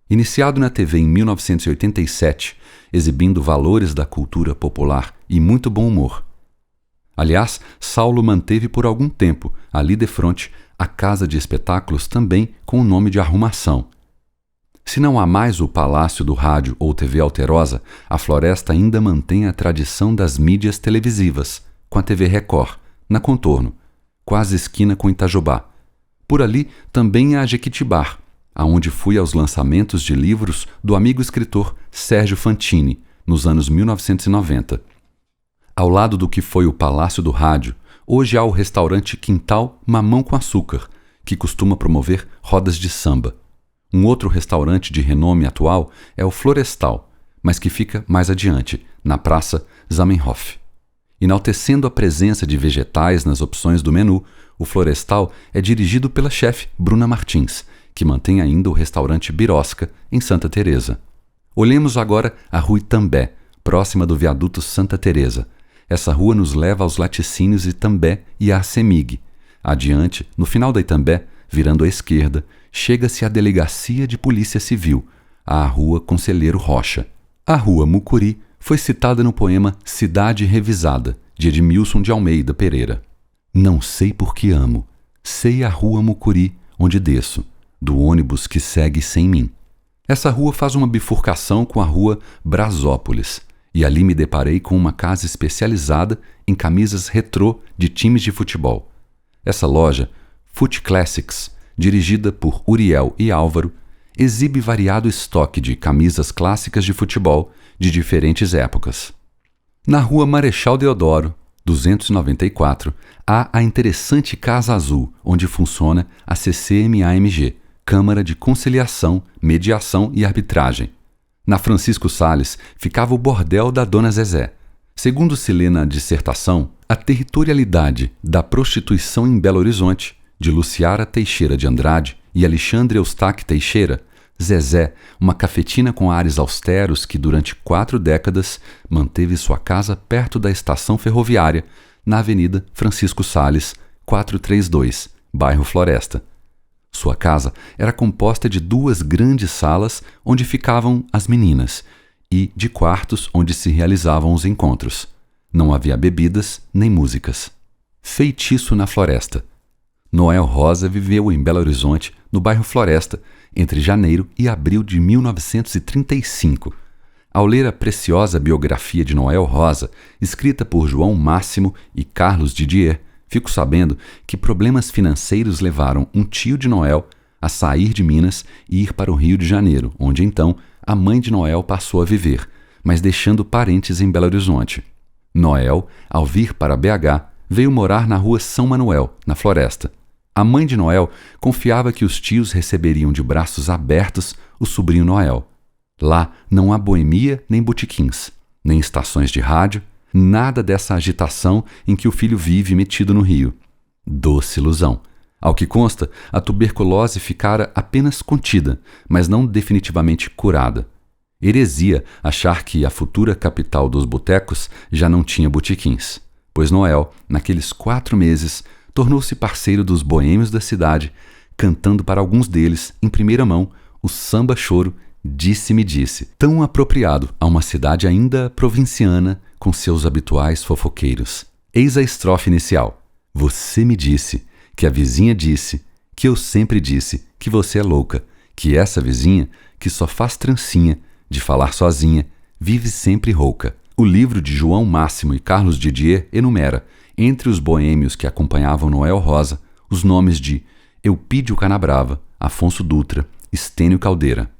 Iniciado na TV em 1987, exibindo valores da cultura popular e muito bom humor. Aliás, Saulo manteve por algum tempo, ali defronte, a casa de espetáculos também com o nome de Arrumação. Se não há mais o Palácio do Rádio ou TV Alterosa, a Floresta ainda mantém a tradição das mídias televisivas, com a TV Record, na Contorno, quase esquina com Itajubá. Por ali também há a Jequitibar, aonde fui aos lançamentos de livros do amigo escritor Sérgio Fantini, nos anos 1990. Ao lado do que foi o Palácio do Rádio, hoje há o restaurante Quintal Mamão com Açúcar, que costuma promover rodas de samba. Um outro restaurante de renome atual é o Florestal, mas que fica mais adiante, na Praça Zamenhof. Enaltecendo a presença de vegetais nas opções do menu, o Florestal é dirigido pela chefe Bruna Martins, que mantém ainda o restaurante Birosca, em Santa Teresa. Olhemos agora a Rua Itambé, próxima do viaduto Santa Teresa. Essa rua nos leva aos laticínios Itambé e à CEMIG. Adiante, no final da Itambé, virando à esquerda, chega-se à Delegacia de Polícia Civil, à Rua Conselheiro Rocha. A Rua Mucuri foi citada no poema Cidade Revisada, de Edmilson de Almeida Pereira. Não sei por que amo, sei a Rua Mucuri, onde desço, do ônibus que segue sem mim. Essa rua faz uma bifurcação com a Rua Brasópolis, e ali me deparei com uma casa especializada em camisas retrô de times de futebol. Essa loja, Foot Classics, dirigida por Uriel e Álvaro, exibe variado estoque de camisas clássicas de futebol de diferentes épocas. Na Rua Marechal Deodoro, 294, há a interessante Casa Azul, onde funciona a CCMAMG, Câmara de Conciliação, Mediação e Arbitragem. Na Francisco Sales ficava o bordel da Dona Zezé. Segundo se lê na dissertação, a territorialidade da prostituição em Belo Horizonte, de Luciara Teixeira de Andrade e Alexandre Eustáquio Teixeira, Zezé, uma cafetina com ares austeros que durante 4 décadas manteve sua casa perto da estação ferroviária, na Avenida Francisco Sales, 432, bairro Floresta. Sua casa era composta de 2 grandes salas onde ficavam as meninas e de quartos onde se realizavam os encontros. Não havia bebidas nem músicas. Feitiço na Floresta. Noel Rosa viveu em Belo Horizonte, no bairro Floresta, entre janeiro e abril de 1935. Ao ler a preciosa biografia de Noel Rosa, escrita por João Máximo e Carlos Didier, fico sabendo que problemas financeiros levaram um tio de Noel a sair de Minas e ir para o Rio de Janeiro, onde então a mãe de Noel passou a viver, mas deixando parentes em Belo Horizonte. Noel, ao vir para BH, veio morar na Rua São Manuel, na Floresta. A mãe de Noel confiava que os tios receberiam de braços abertos o sobrinho Noel. Lá não há boemia nem botequins, nem estações de rádio, nada dessa agitação em que o filho vive metido no Rio. Doce ilusão. Ao que consta, a tuberculose ficara apenas contida, mas não definitivamente curada. Heresia achar que a futura capital dos botecos já não tinha botequins, pois Noel, naqueles 4 meses, tornou-se parceiro dos boêmios da cidade, cantando para alguns deles, em primeira mão, o samba-choro Disse-me Disse, tão apropriado a uma cidade ainda provinciana com seus habituais fofoqueiros. Eis a estrofe inicial. Você me disse, que a vizinha disse, que eu sempre disse, que você é louca, que essa vizinha, que só faz trancinha, de falar sozinha, vive sempre rouca. O livro de João Máximo e Carlos Didier enumera, entre os boêmios que acompanhavam Noel Rosa, os nomes de Eupídio Canabrava, Afonso Dutra, Estênio Caldeira.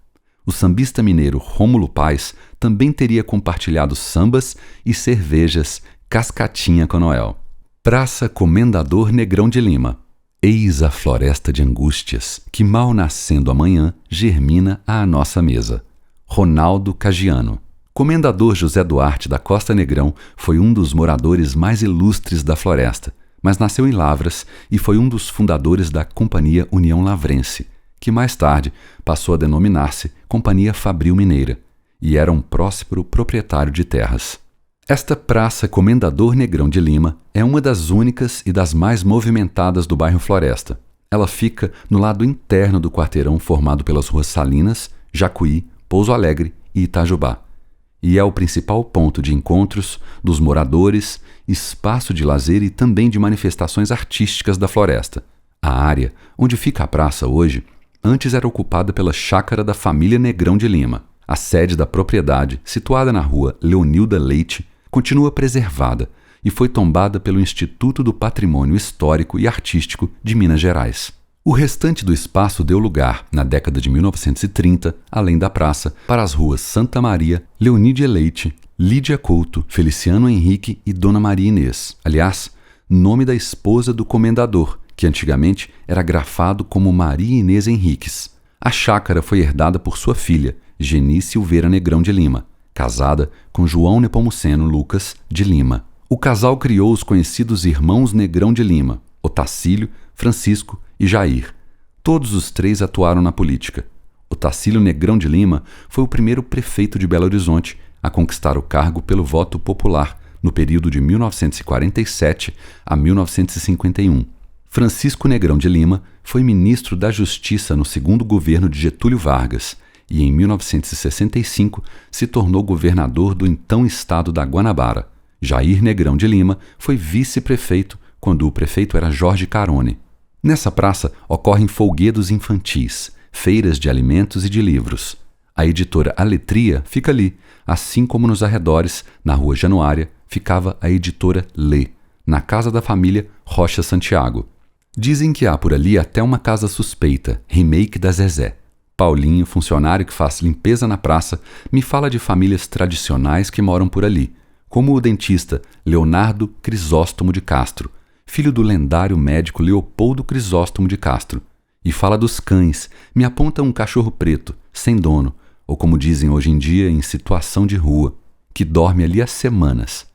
O sambista mineiro Rômulo Paes também teria compartilhado sambas e cervejas cascatinha com Noel. Praça Comendador Negrão de Lima. Eis a floresta de angústias, que mal nascendo amanhã germina à nossa mesa. Ronaldo Cagiano. Comendador José Duarte da Costa Negrão foi um dos moradores mais ilustres da floresta, mas nasceu em Lavras e foi um dos fundadores da Companhia União Lavrense, que mais tarde passou a denominar-se Companhia Fabril Mineira, e era um próspero proprietário de terras. Esta Praça Comendador Negrão de Lima é uma das únicas e das mais movimentadas do bairro Floresta. Ela fica no lado interno do quarteirão formado pelas ruas Salinas, Jacuí, Pouso Alegre e Itajubá, e é o principal ponto de encontros dos moradores, espaço de lazer e também de manifestações artísticas da Floresta. A área onde fica a praça hoje antes era ocupada pela chácara da família Negrão de Lima. A sede da propriedade, situada na rua Leonilda Leite, continua preservada e foi tombada pelo Instituto do Patrimônio Histórico e Artístico de Minas Gerais. O restante do espaço deu lugar, na década de 1930, além da praça, para as ruas Santa Maria, Leonídia Leite, Lídia Couto, Feliciano Henrique e Dona Maria Inês. Aliás, nome da esposa do comendador, que antigamente era grafado como Maria Inês Henriques. A chácara foi herdada por sua filha, Geni Silveira Negrão de Lima, casada com João Nepomuceno Lucas de Lima. O casal criou os conhecidos irmãos Negrão de Lima, Otacílio, Francisco e Jair. Todos os três atuaram na política. Otacílio Negrão de Lima foi o primeiro prefeito de Belo Horizonte a conquistar o cargo pelo voto popular no período de 1947 a 1951. Francisco Negrão de Lima foi ministro da Justiça no segundo governo de Getúlio Vargas e, em 1965, se tornou governador do então estado da Guanabara. Jair Negrão de Lima foi vice-prefeito quando o prefeito era Jorge Carone. Nessa praça ocorrem folguedos infantis, feiras de alimentos e de livros. A editora Aletria fica ali, assim como nos arredores, na Rua Januária, ficava a editora Lê, na casa da família Rocha Santiago. Dizem que há por ali até uma casa suspeita, remake da Zezé. Paulinho, funcionário que faz limpeza na praça, me fala de famílias tradicionais que moram por ali, como o dentista Leonardo Crisóstomo de Castro, filho do lendário médico Leopoldo Crisóstomo de Castro. E fala dos cães, me aponta um cachorro preto, sem dono, ou como dizem hoje em dia, em situação de rua, que dorme ali há semanas.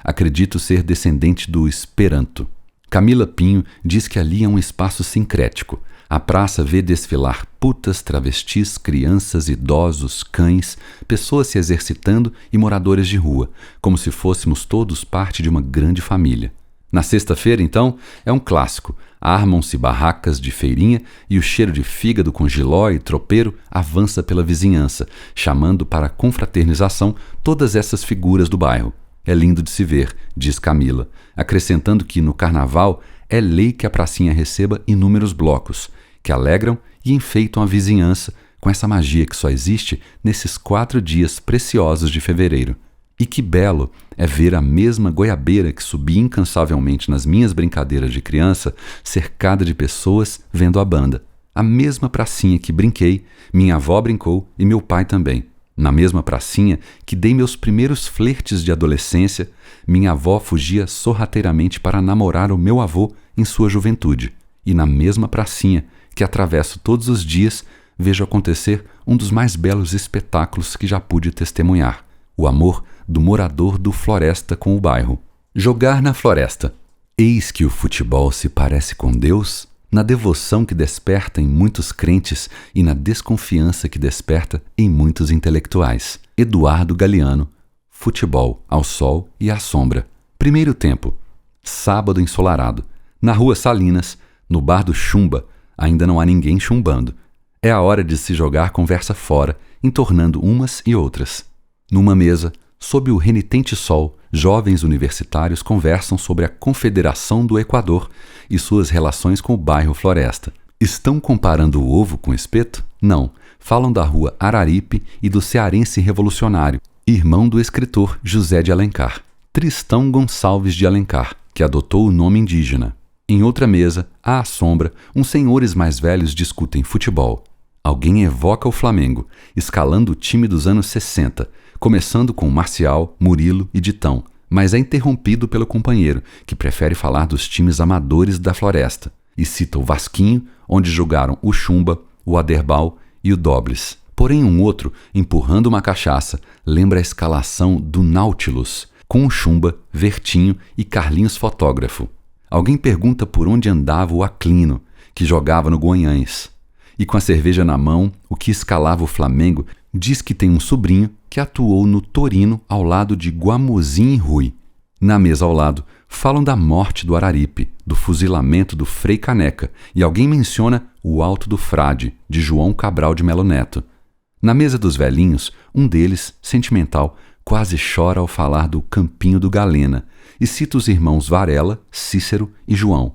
Acredito ser descendente do Esperanto. Camila Pinho diz que ali é um espaço sincrético. A praça vê desfilar putas, travestis, crianças, idosos, cães, pessoas se exercitando e moradores de rua, como se fôssemos todos parte de uma grande família. Na sexta-feira, então, é um clássico. Armam-se barracas de feirinha e o cheiro de fígado com jiló e tropeiro avança pela vizinhança, chamando para a confraternização todas essas figuras do bairro. É lindo de se ver, diz Camila, acrescentando que no carnaval é lei que a pracinha receba inúmeros blocos, que alegram e enfeitam a vizinhança com essa magia que só existe nesses 4 dias preciosos de fevereiro. E que belo é ver a mesma goiabeira que subia incansavelmente nas minhas brincadeiras de criança, cercada de pessoas vendo a banda. A mesma pracinha que brinquei, minha avó brincou e meu pai também. Na mesma pracinha que dei meus primeiros flertes de adolescência, minha avó fugia sorrateiramente para namorar o meu avô em sua juventude. E na mesma pracinha que atravesso todos os dias, vejo acontecer um dos mais belos espetáculos que já pude testemunhar: o amor do morador do Floresta com o bairro. Jogar na floresta. Eis que o futebol se parece com Deus na devoção que desperta em muitos crentes e na desconfiança que desperta em muitos intelectuais. Eduardo Galeano. Futebol ao sol e à sombra. Primeiro tempo. Sábado ensolarado. Na rua Salinas, no bar do Chumba, ainda não há ninguém chumbando. É a hora de se jogar conversa fora, entornando umas e outras. Numa mesa, sob o renitente sol, jovens universitários conversam sobre a Confederação do Equador e suas relações com o bairro Floresta. Estão comparando o ovo com o espeto? Não. Falam da rua Araripe e do cearense revolucionário, irmão do escritor José de Alencar, Tristão Gonçalves de Alencar, que adotou o nome indígena. Em outra mesa, à sombra, uns senhores mais velhos discutem futebol. Alguém evoca o Flamengo, escalando o time dos anos 60, começando com Marcial, Murilo e Ditão, mas é interrompido pelo companheiro, que prefere falar dos times amadores da Floresta, e cita o Vasquinho, onde jogaram o Chumba, o Aderbal e o Dobles. Porém, um outro, empurrando uma cachaça, lembra a escalação do Nautilus, com o Chumba, Vertinho e Carlinhos Fotógrafo. Alguém pergunta por onde andava o Aclino, que jogava no Goiães. E com a cerveja na mão, o que escalava o Flamengo diz que tem um sobrinho que atuou no Torino ao lado de Guamuzin e Rui. Na mesa ao lado, falam da morte do Araripe, do fuzilamento do Frei Caneca, e alguém menciona o Alto do Frade, de João Cabral de Melo Neto. Na mesa dos velhinhos, um deles, sentimental, quase chora ao falar do Campinho do Galena e cita os irmãos Varela, Cícero e João.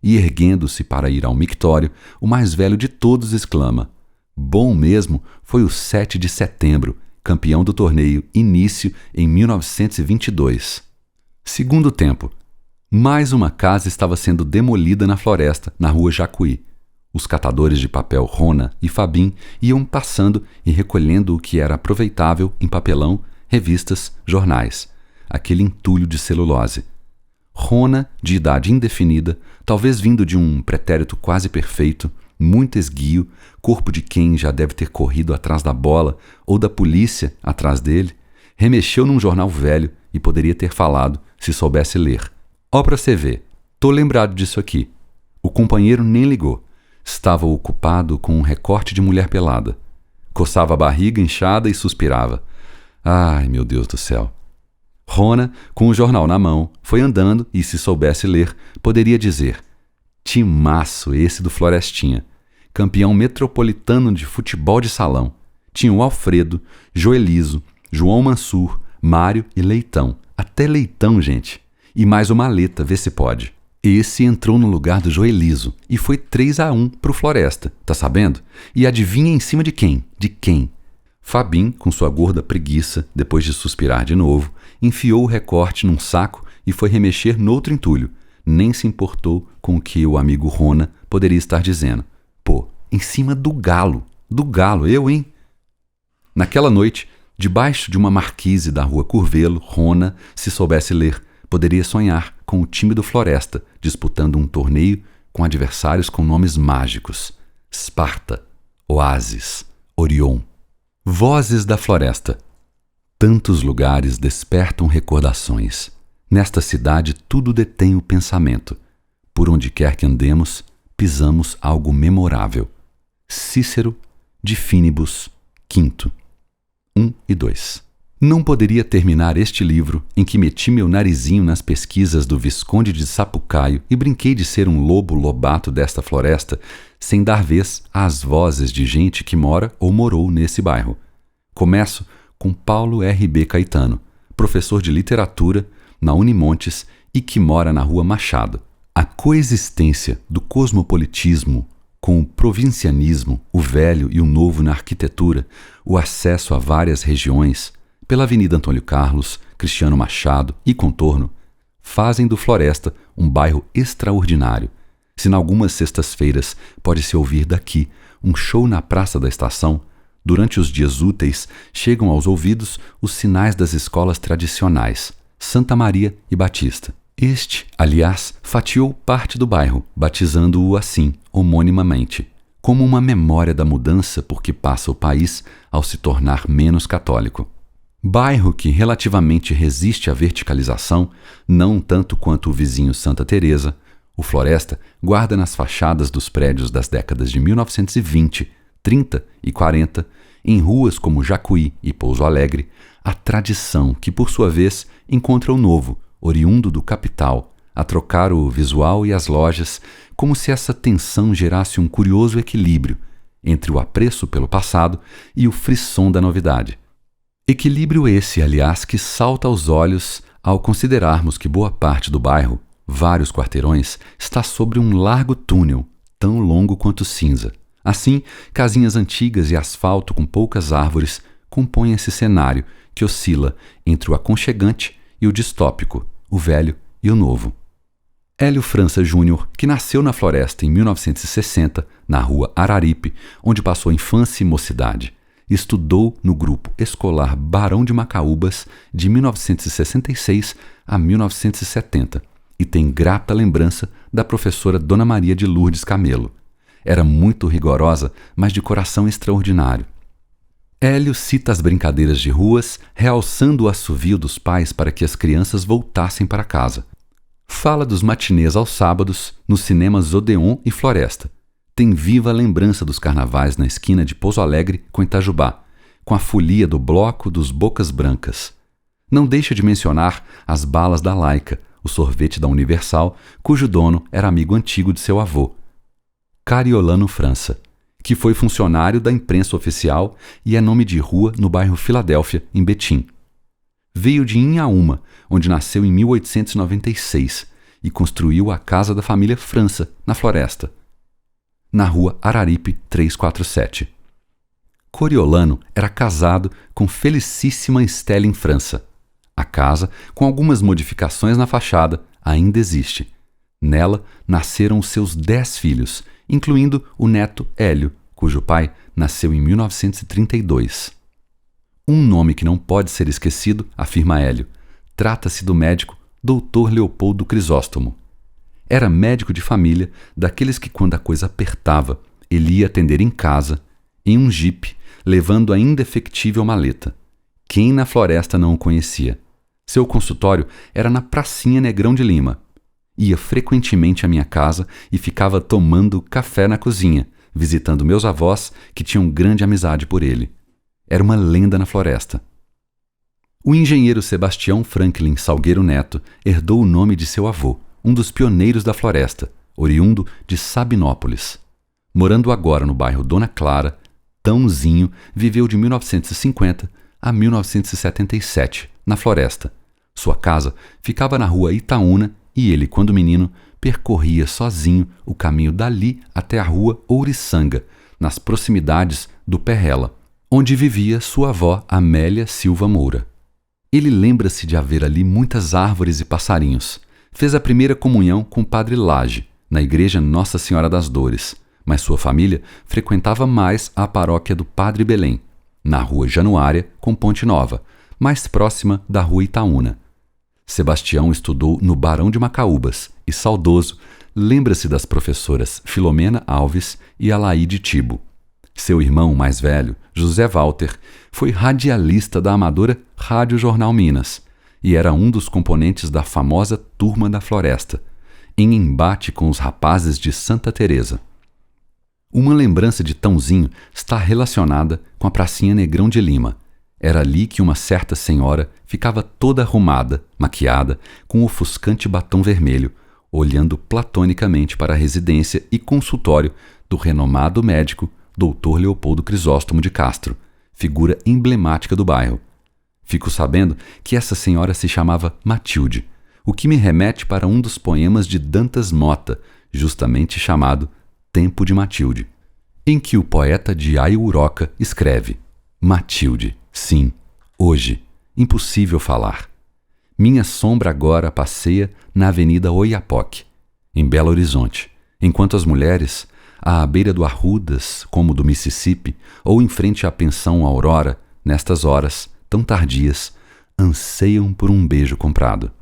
E erguendo-se para ir ao mictório, o mais velho de todos exclama: bom mesmo foi o 7 de setembro, campeão do torneio Início em 1922. Segundo tempo. Mais uma casa estava sendo demolida na floresta, na rua Jacuí. Os catadores de papel Rona e Fabim iam passando e recolhendo o que era aproveitável em papelão, revistas, jornais. Aquele entulho de celulose. Rona, de idade indefinida, talvez vindo de um pretérito quase perfeito, muito esguio, corpo de quem já deve ter corrido atrás da bola ou da polícia atrás dele, remexeu num jornal velho e poderia ter falado se soubesse ler. Ó pra você ver, tô lembrado disso aqui. O companheiro nem ligou. Estava ocupado com um recorte de mulher pelada. Coçava a barriga inchada e suspirava. Ai, meu Deus do céu. Rona, com o jornal na mão, foi andando e, se soubesse ler, poderia dizer: timaço esse do Florestinha. Campeão metropolitano de futebol de salão. Tinha o Alfredo, Joeliso, João Mansur, Mário e Leitão. Até Leitão, gente. E mais o Maleta, vê se pode. Esse entrou no lugar do Joeliso e foi 3-1 pro Floresta, tá sabendo? E adivinha em cima de quem? De quem? Fabim, com sua gorda preguiça, depois de suspirar de novo, enfiou o recorte num saco e foi remexer noutro entulho. Nem se importou com o que o amigo Rona poderia estar dizendo. Pô, em cima do galo. Do galo, eu, hein? Naquela noite, debaixo de uma marquise da rua Curvelo, Rona, se soubesse ler, poderia sonhar com o time do Floresta, disputando um torneio com adversários com nomes mágicos. Esparta, Oásis, Orion. Vozes da Floresta. Tantos lugares despertam recordações. Nesta cidade tudo detém o pensamento. Por onde quer que andemos, pisamos algo memorável. Cícero, de Finibus, V. 1 e 2. Não poderia terminar este livro em que meti meu narizinho nas pesquisas do Visconde de Sapucaio e brinquei de ser um lobo lobato desta floresta, sem dar vez às vozes de gente que mora ou morou nesse bairro. Começo com Paulo R.B. Caetano, professor de literatura na Unimontes e que mora na Rua Machado. A coexistência do cosmopolitismo com o provincianismo, o velho e o novo na arquitetura, o acesso a várias regiões, pela Avenida Antônio Carlos, Cristiano Machado e contorno, fazem do Floresta um bairro extraordinário. Se em algumas sextas-feiras pode-se ouvir daqui um show na Praça da Estação, durante os dias úteis chegam aos ouvidos os sinais das escolas tradicionais, Santa Maria e Batista. Este, aliás, fatiou parte do bairro, batizando-o assim, homonimamente, como uma memória da mudança por que passa o país ao se tornar menos católico. Bairro que relativamente resiste à verticalização, não tanto quanto o vizinho Santa Teresa, o Floresta guarda nas fachadas dos prédios das décadas de 1920, 30 e 40, em ruas como Jacuí e Pouso Alegre, a tradição que, por sua vez, encontra o novo, oriundo do capital, a trocar o visual e as lojas, como se essa tensão gerasse um curioso equilíbrio entre o apreço pelo passado e o frisson da novidade. Equilíbrio esse, aliás, que salta aos olhos ao considerarmos que boa parte do bairro, vários quarteirões, está sobre um largo túnel, tão longo quanto cinza. Assim, casinhas antigas e asfalto com poucas árvores compõem esse cenário que oscila entre o aconchegante e o distópico, o velho e o novo. Hélio França Júnior, que nasceu na Floresta em 1960, na rua Araripe, onde passou infância e mocidade, estudou no grupo escolar Barão de Macaúbas de 1966 a 1970 e tem grata lembrança da professora Dona Maria de Lourdes Camelo. Era muito rigorosa, mas de coração extraordinário. Hélio cita as brincadeiras de ruas, realçando o assovio dos pais para que as crianças voltassem para casa. Fala dos matinês aos sábados nos cinemas Odeon e Floresta. Tem viva a lembrança dos carnavais na esquina de Pouso Alegre com Itajubá, com a folia do bloco dos Bocas Brancas. Não deixa de mencionar as balas da Laica, o sorvete da Universal, cujo dono era amigo antigo de seu avô, Cariolano França, que foi funcionário da imprensa oficial e é nome de rua no bairro Filadélfia, em Betim. Veio de Inhaúma, onde nasceu em 1896 e construiu a casa da família França, na Floresta, na rua Araripe 347. Coriolano era casado com Felicíssima Estela em França. A casa, com algumas modificações na fachada, ainda existe. Nela nasceram os seus 10 filhos, incluindo o neto Hélio, cujo pai nasceu em 1932. Um nome que não pode ser esquecido, afirma Hélio. Trata-se do médico Dr. Leopoldo Crisóstomo. Era médico de família, daqueles que, quando a coisa apertava, ele ia atender em casa, em um jipe, levando a indefectível maleta. Quem na floresta não o conhecia? Seu consultório era na Pracinha Negrão de Lima. Ia frequentemente à minha casa e ficava tomando café na cozinha, visitando meus avós, que tinham grande amizade por ele. Era uma lenda na floresta. O engenheiro Sebastião Franklin Salgueiro Neto herdou o nome de seu avô, um dos pioneiros da floresta, oriundo de Sabinópolis. Morando agora no bairro Dona Clara, Tãozinho viveu de 1950 a 1977, na floresta. Sua casa ficava na rua Itaúna e ele, quando menino, percorria sozinho o caminho dali até a rua Ouriçanga, nas proximidades do Perrela, onde vivia sua avó Amélia Silva Moura. Ele lembra-se de haver ali muitas árvores e passarinhos. Fez a primeira comunhão com o padre Lage, na igreja Nossa Senhora das Dores, mas sua família frequentava mais a paróquia do Padre Belém, na rua Januária, com Ponte Nova, mais próxima da rua Itaúna. Sebastião estudou no Barão de Macaúbas e, saudoso, lembra-se das professoras Filomena Alves e Alaide Tibo. Seu irmão mais velho, José Walter, foi radialista da amadora Rádio Jornal Minas e era um dos componentes da famosa Turma da Floresta, em embate com os rapazes de Santa Teresa. Uma lembrança de Tãozinho está relacionada com a Pracinha Negrão de Lima. Era ali que uma certa senhora ficava toda arrumada, maquiada, com o ofuscante batom vermelho, olhando platonicamente para a residência e consultório do renomado médico Dr. Leopoldo Crisóstomo de Castro, figura emblemática do bairro. Fico sabendo que essa senhora se chamava Matilde, o que me remete para um dos poemas de Dantas Mota, justamente chamado Tempo de Matilde, em que o poeta de Aiuroca escreve: Matilde, sim, hoje, impossível falar. Minha sombra agora passeia na Avenida Oiapoque, em Belo Horizonte, enquanto as mulheres, à beira do Arrudas, como do Mississippi, ou em frente à pensão Aurora, nestas horas, tão tardias, anseiam por um beijo comprado.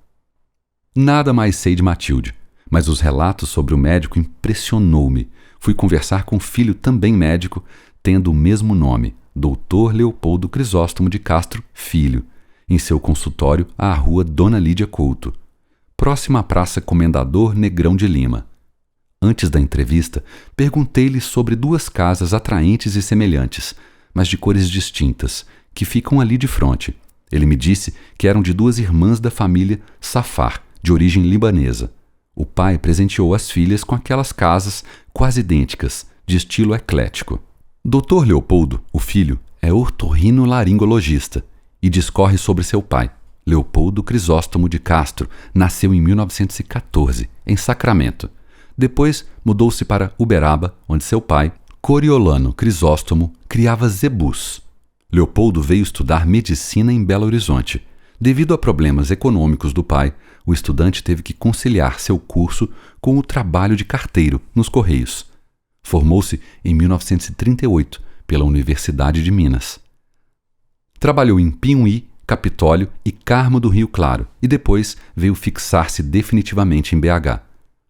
Nada mais sei de Matilde, mas os relatos sobre o médico impressionou-me. Fui conversar com o filho também médico, tendo o mesmo nome, Dr. Leopoldo Crisóstomo de Castro Filho, em seu consultório à rua Dona Lídia Couto, próxima à Praça Comendador Negrão de Lima. Antes da entrevista, perguntei-lhe sobre duas casas atraentes e semelhantes, mas de cores distintas, que ficam ali de frente. Ele me disse que eram de duas irmãs da família Safar, de origem libanesa. O pai presenteou as filhas com aquelas casas quase idênticas, de estilo eclético. Dr. Leopoldo, o filho, é otorrinolaringologista e discorre sobre seu pai. Leopoldo Crisóstomo de Castro nasceu em 1914, em Sacramento. Depois mudou-se para Uberaba, onde seu pai, Coriolano Crisóstomo, criava zebus. Leopoldo veio estudar medicina em Belo Horizonte. Devido a problemas econômicos do pai, o estudante teve que conciliar seu curso com o trabalho de carteiro nos Correios. Formou-se em 1938 pela Universidade de Minas. Trabalhou em Piumhi, Capitólio e Carmo do Rio Claro e depois veio fixar-se definitivamente em BH.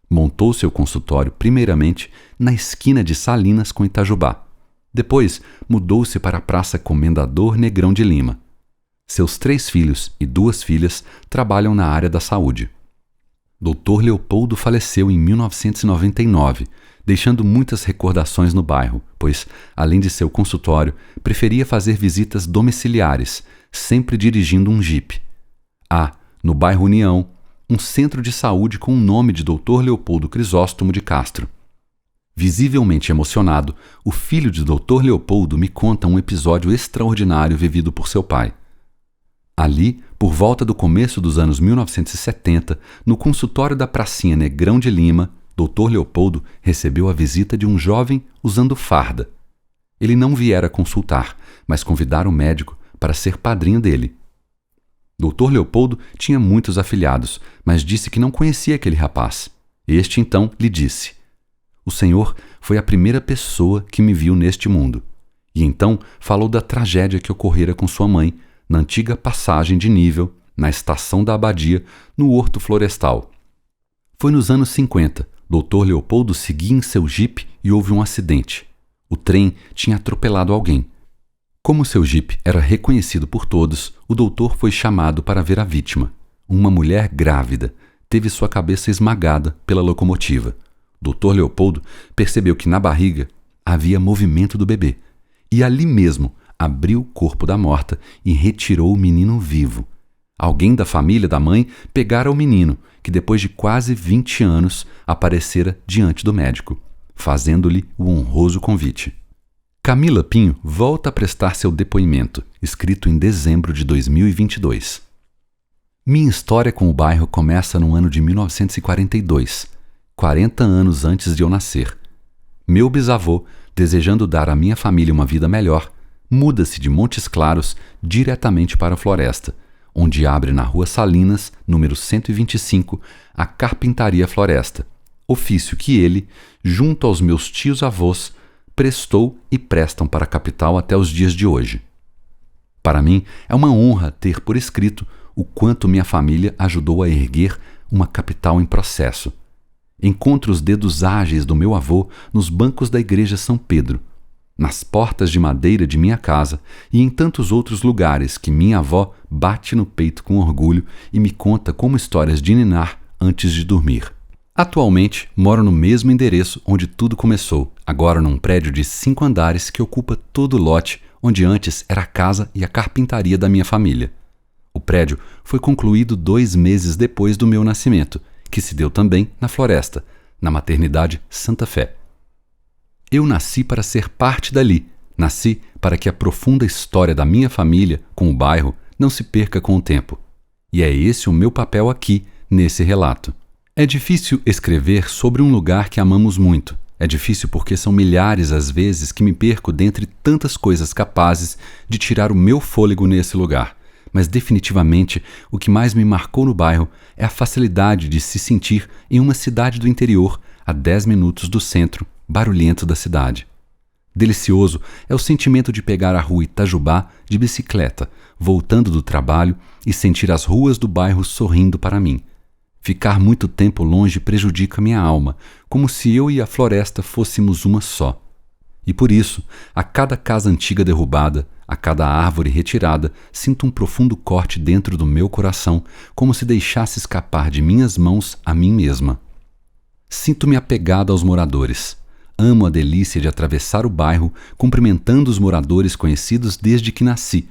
Montou seu consultório primeiramente na esquina de Salinas com Itajubá. Depois mudou-se para a Praça Comendador Negrão de Lima. Seus 3 filhos e 2 filhas trabalham na área da saúde. Dr. Leopoldo faleceu em 1999, deixando muitas recordações no bairro, pois, além de seu consultório, preferia fazer visitas domiciliares, sempre dirigindo um jipe. Há, no bairro União, um centro de saúde com o nome de Dr. Leopoldo Crisóstomo de Castro. Visivelmente emocionado, o filho de Dr. Leopoldo me conta um episódio extraordinário vivido por seu pai. Ali, por volta do começo dos anos 1970, no consultório da Pracinha Negrão de Lima, Dr. Leopoldo recebeu a visita de um jovem usando farda. Ele não viera consultar, mas convidara o médico para ser padrinho dele. Dr. Leopoldo tinha muitos afilhados, mas disse que não conhecia aquele rapaz. Este, então, lhe disse: "O senhor foi a primeira pessoa que me viu neste mundo. E então falou da tragédia que ocorrera com sua mãe, na antiga passagem de nível, na estação da abadia, no horto florestal. Foi nos anos 50. Dr. Leopoldo seguia em seu jipe e houve um acidente. O trem tinha atropelado alguém. Como seu jipe era reconhecido por todos, o doutor foi chamado para ver a vítima. Uma mulher grávida teve sua cabeça esmagada pela locomotiva. Dr. Leopoldo percebeu que na barriga havia movimento do bebê e ali mesmo abriu o corpo da morta e retirou o menino vivo. Alguém da família da mãe pegara o menino, que depois de quase 20 anos aparecera diante do médico, fazendo-lhe o honroso convite. Camila Pinho volta a prestar seu depoimento, escrito em dezembro de 2022. Minha história com o bairro começa no ano de 1942, 40 anos antes de eu nascer. Meu bisavô, desejando dar à minha família uma vida melhor, muda-se de Montes Claros diretamente para a Floresta, onde abre na Rua Salinas, número 125, a Carpintaria Floresta, ofício que ele, junto aos meus tios-avós, prestou e prestam para a capital até os dias de hoje. Para mim, é uma honra ter por escrito o quanto minha família ajudou a erguer uma capital em processo. Encontro os dedos ágeis do meu avô nos bancos da Igreja São Pedro, nas portas de madeira de minha casa e em tantos outros lugares que minha avó bate no peito com orgulho e me conta como histórias de ninar antes de dormir. Atualmente, moro no mesmo endereço onde tudo começou, agora num prédio de 5 andares que ocupa todo o lote onde antes era a casa e a carpintaria da minha família. O prédio foi concluído 2 meses depois do meu nascimento, que se deu também na Floresta, na maternidade Santa Fé. Eu nasci para ser parte dali, nasci para que a profunda história da minha família com o bairro não se perca com o tempo. E é esse o meu papel aqui, nesse relato. É difícil escrever sobre um lugar que amamos muito. É difícil porque são milhares as vezes que me perco dentre tantas coisas capazes de tirar o meu fôlego nesse lugar. Mas definitivamente o que mais me marcou no bairro é a facilidade de se sentir em uma cidade do interior a 10 minutos do centro barulhento da cidade. Delicioso é o sentimento de pegar a rua Itajubá de bicicleta, voltando do trabalho e sentir as ruas do bairro sorrindo para mim. Ficar muito tempo longe prejudica minha alma, como se eu e a floresta fôssemos uma só. E por isso, a cada casa antiga derrubada, a cada árvore retirada, sinto um profundo corte dentro do meu coração, como se deixasse escapar de minhas mãos a mim mesma. Sinto-me apegado aos moradores. Amo a delícia de atravessar o bairro, cumprimentando os moradores conhecidos desde que nasci.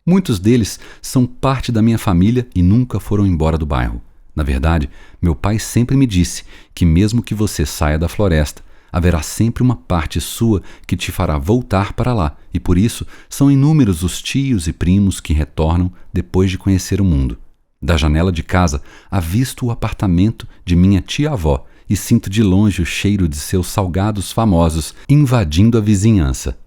Muitos deles são parte da minha família e nunca foram embora do bairro. Na verdade, meu pai sempre me disse que mesmo que você saia da floresta, haverá sempre uma parte sua que te fará voltar para lá, e por isso são inúmeros os tios e primos que retornam depois de conhecer o mundo. Da janela de casa, avisto o apartamento de minha tia-avó, e sinto de longe o cheiro de seus salgados famosos invadindo a vizinhança.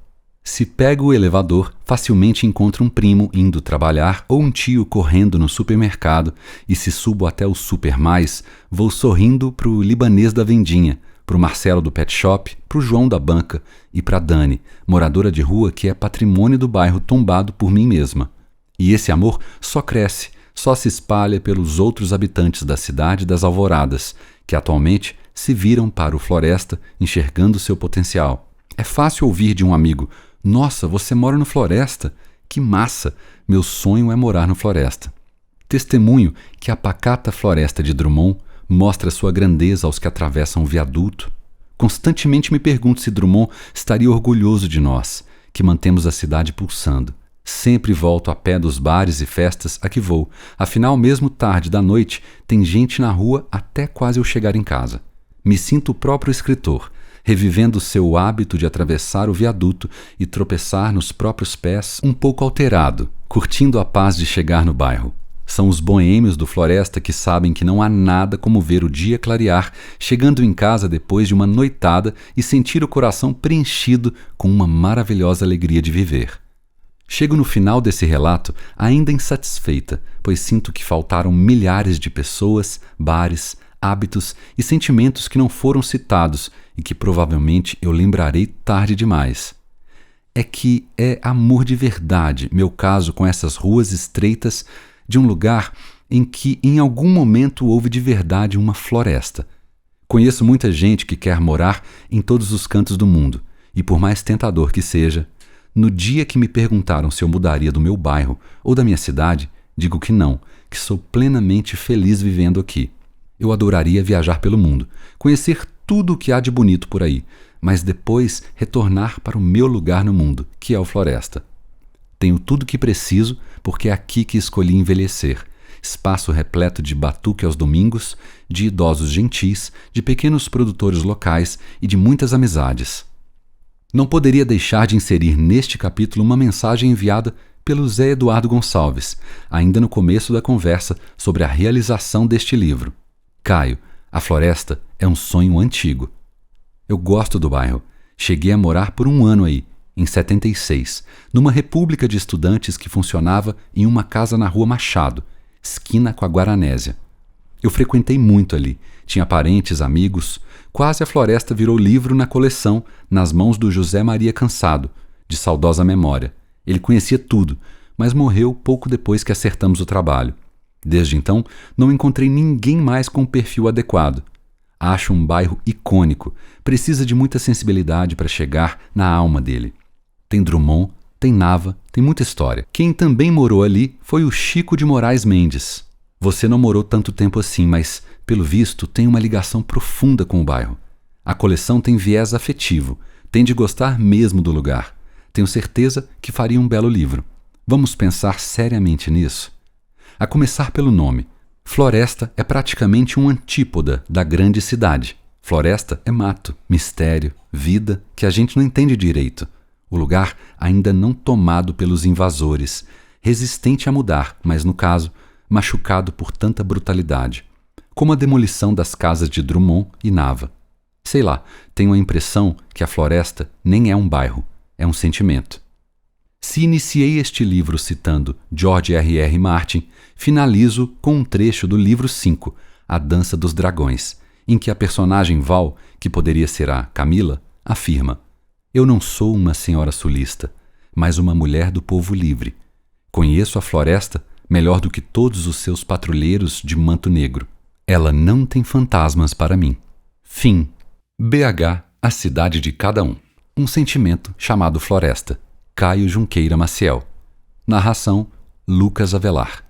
Se pego o elevador, facilmente encontro um primo indo trabalhar ou um tio correndo no supermercado, e se subo até o Super Mais, vou sorrindo para o libanês da vendinha, para o Marcelo do pet shop, para o João da banca e para Dani, moradora de rua que é patrimônio do bairro tombado por mim mesma. E esse amor só cresce, só se espalha pelos outros habitantes da cidade das Alvoradas, que atualmente se viram para o Floresta enxergando seu potencial. É fácil ouvir de um amigo: "Nossa, você mora no Floresta? Que massa! Meu sonho é morar no Floresta." Testemunho que a pacata Floresta de Drummond mostra sua grandeza aos que atravessam o viaduto. Constantemente me pergunto se Drummond estaria orgulhoso de nós, que mantemos a cidade pulsando. Sempre volto a pé dos bares e festas a que vou. Afinal, mesmo tarde da noite, tem gente na rua até quase eu chegar em casa. Me sinto o próprio escritor, revivendo seu hábito de atravessar o viaduto e tropeçar nos próprios pés, um pouco alterado, curtindo a paz de chegar no bairro. São os boêmios do Floresta que sabem que não há nada como ver o dia clarear, chegando em casa depois de uma noitada e sentir o coração preenchido com uma maravilhosa alegria de viver. Chego no final desse relato ainda insatisfeita, pois sinto que faltaram milhares de pessoas, bares, hábitos e sentimentos que não foram citados e que provavelmente eu lembrarei tarde demais. é que é amor de verdade, meu caso com essas ruas estreitas de um lugar em que em algum momento houve de verdade uma floresta. Conheço muita gente que quer morar em todos os cantos do mundo, e por mais tentador que seja, no dia que me perguntaram se eu mudaria do meu bairro ou da minha cidade, digo que não, que sou plenamente feliz vivendo aqui. Eu adoraria viajar pelo mundo, conhecer tudo o que há de bonito por aí, mas depois retornar para o meu lugar no mundo, que é o Floresta. Tenho tudo o que preciso porque é aqui que escolhi envelhecer. Espaço repleto de batuque aos domingos, de idosos gentis, de pequenos produtores locais e de muitas amizades. Não poderia deixar de inserir neste capítulo uma mensagem enviada pelo Zé Eduardo Gonçalves, ainda no começo da conversa sobre a realização deste livro. Caio, a Floresta é um sonho antigo. Eu gosto do bairro. Cheguei a morar por um ano aí, em 76, numa república de estudantes que funcionava em uma casa na Rua Machado, esquina com a Guaranésia. Eu frequentei muito ali, tinha parentes, amigos. Quase a Floresta virou livro na coleção, nas mãos do José Maria Cansado, de saudosa memória. Ele conhecia tudo, mas morreu pouco depois que acertamos o trabalho. Desde então, não encontrei ninguém mais com o perfil adequado. Acho um bairro icônico, precisa de muita sensibilidade para chegar na alma dele. Tem Drummond, tem Nava, tem muita história. Quem também morou ali foi o Chico de Moraes Mendes. Você não morou tanto tempo assim, mas, pelo visto, tem uma ligação profunda com o bairro. A coleção tem viés afetivo, tem de gostar mesmo do lugar. Tenho certeza que faria um belo livro. Vamos pensar seriamente nisso? A começar pelo nome. Floresta é praticamente um antípoda da grande cidade. Floresta é mato, mistério, vida que a gente não entende direito. O lugar ainda não tomado pelos invasores, resistente a mudar, mas no caso, machucado por tanta brutalidade. Como a demolição das casas de Drummond e Nava. Sei lá, tenho a impressão que a Floresta nem é um bairro, é um sentimento. Se iniciei este livro citando George R.R. Martin, finalizo com um trecho do livro 5, A Dança dos Dragões, em que a personagem Val, que poderia ser a Camila, afirma: Eu não sou uma senhora sulista, mas uma mulher do povo livre. Conheço a Floresta melhor do que todos os seus patrulheiros de manto negro. Ela não tem fantasmas para mim. Fim. BH, a cidade de cada um. Um sentimento chamado Floresta. Caio Junqueira Maciel. Narração: Lucas Avelar.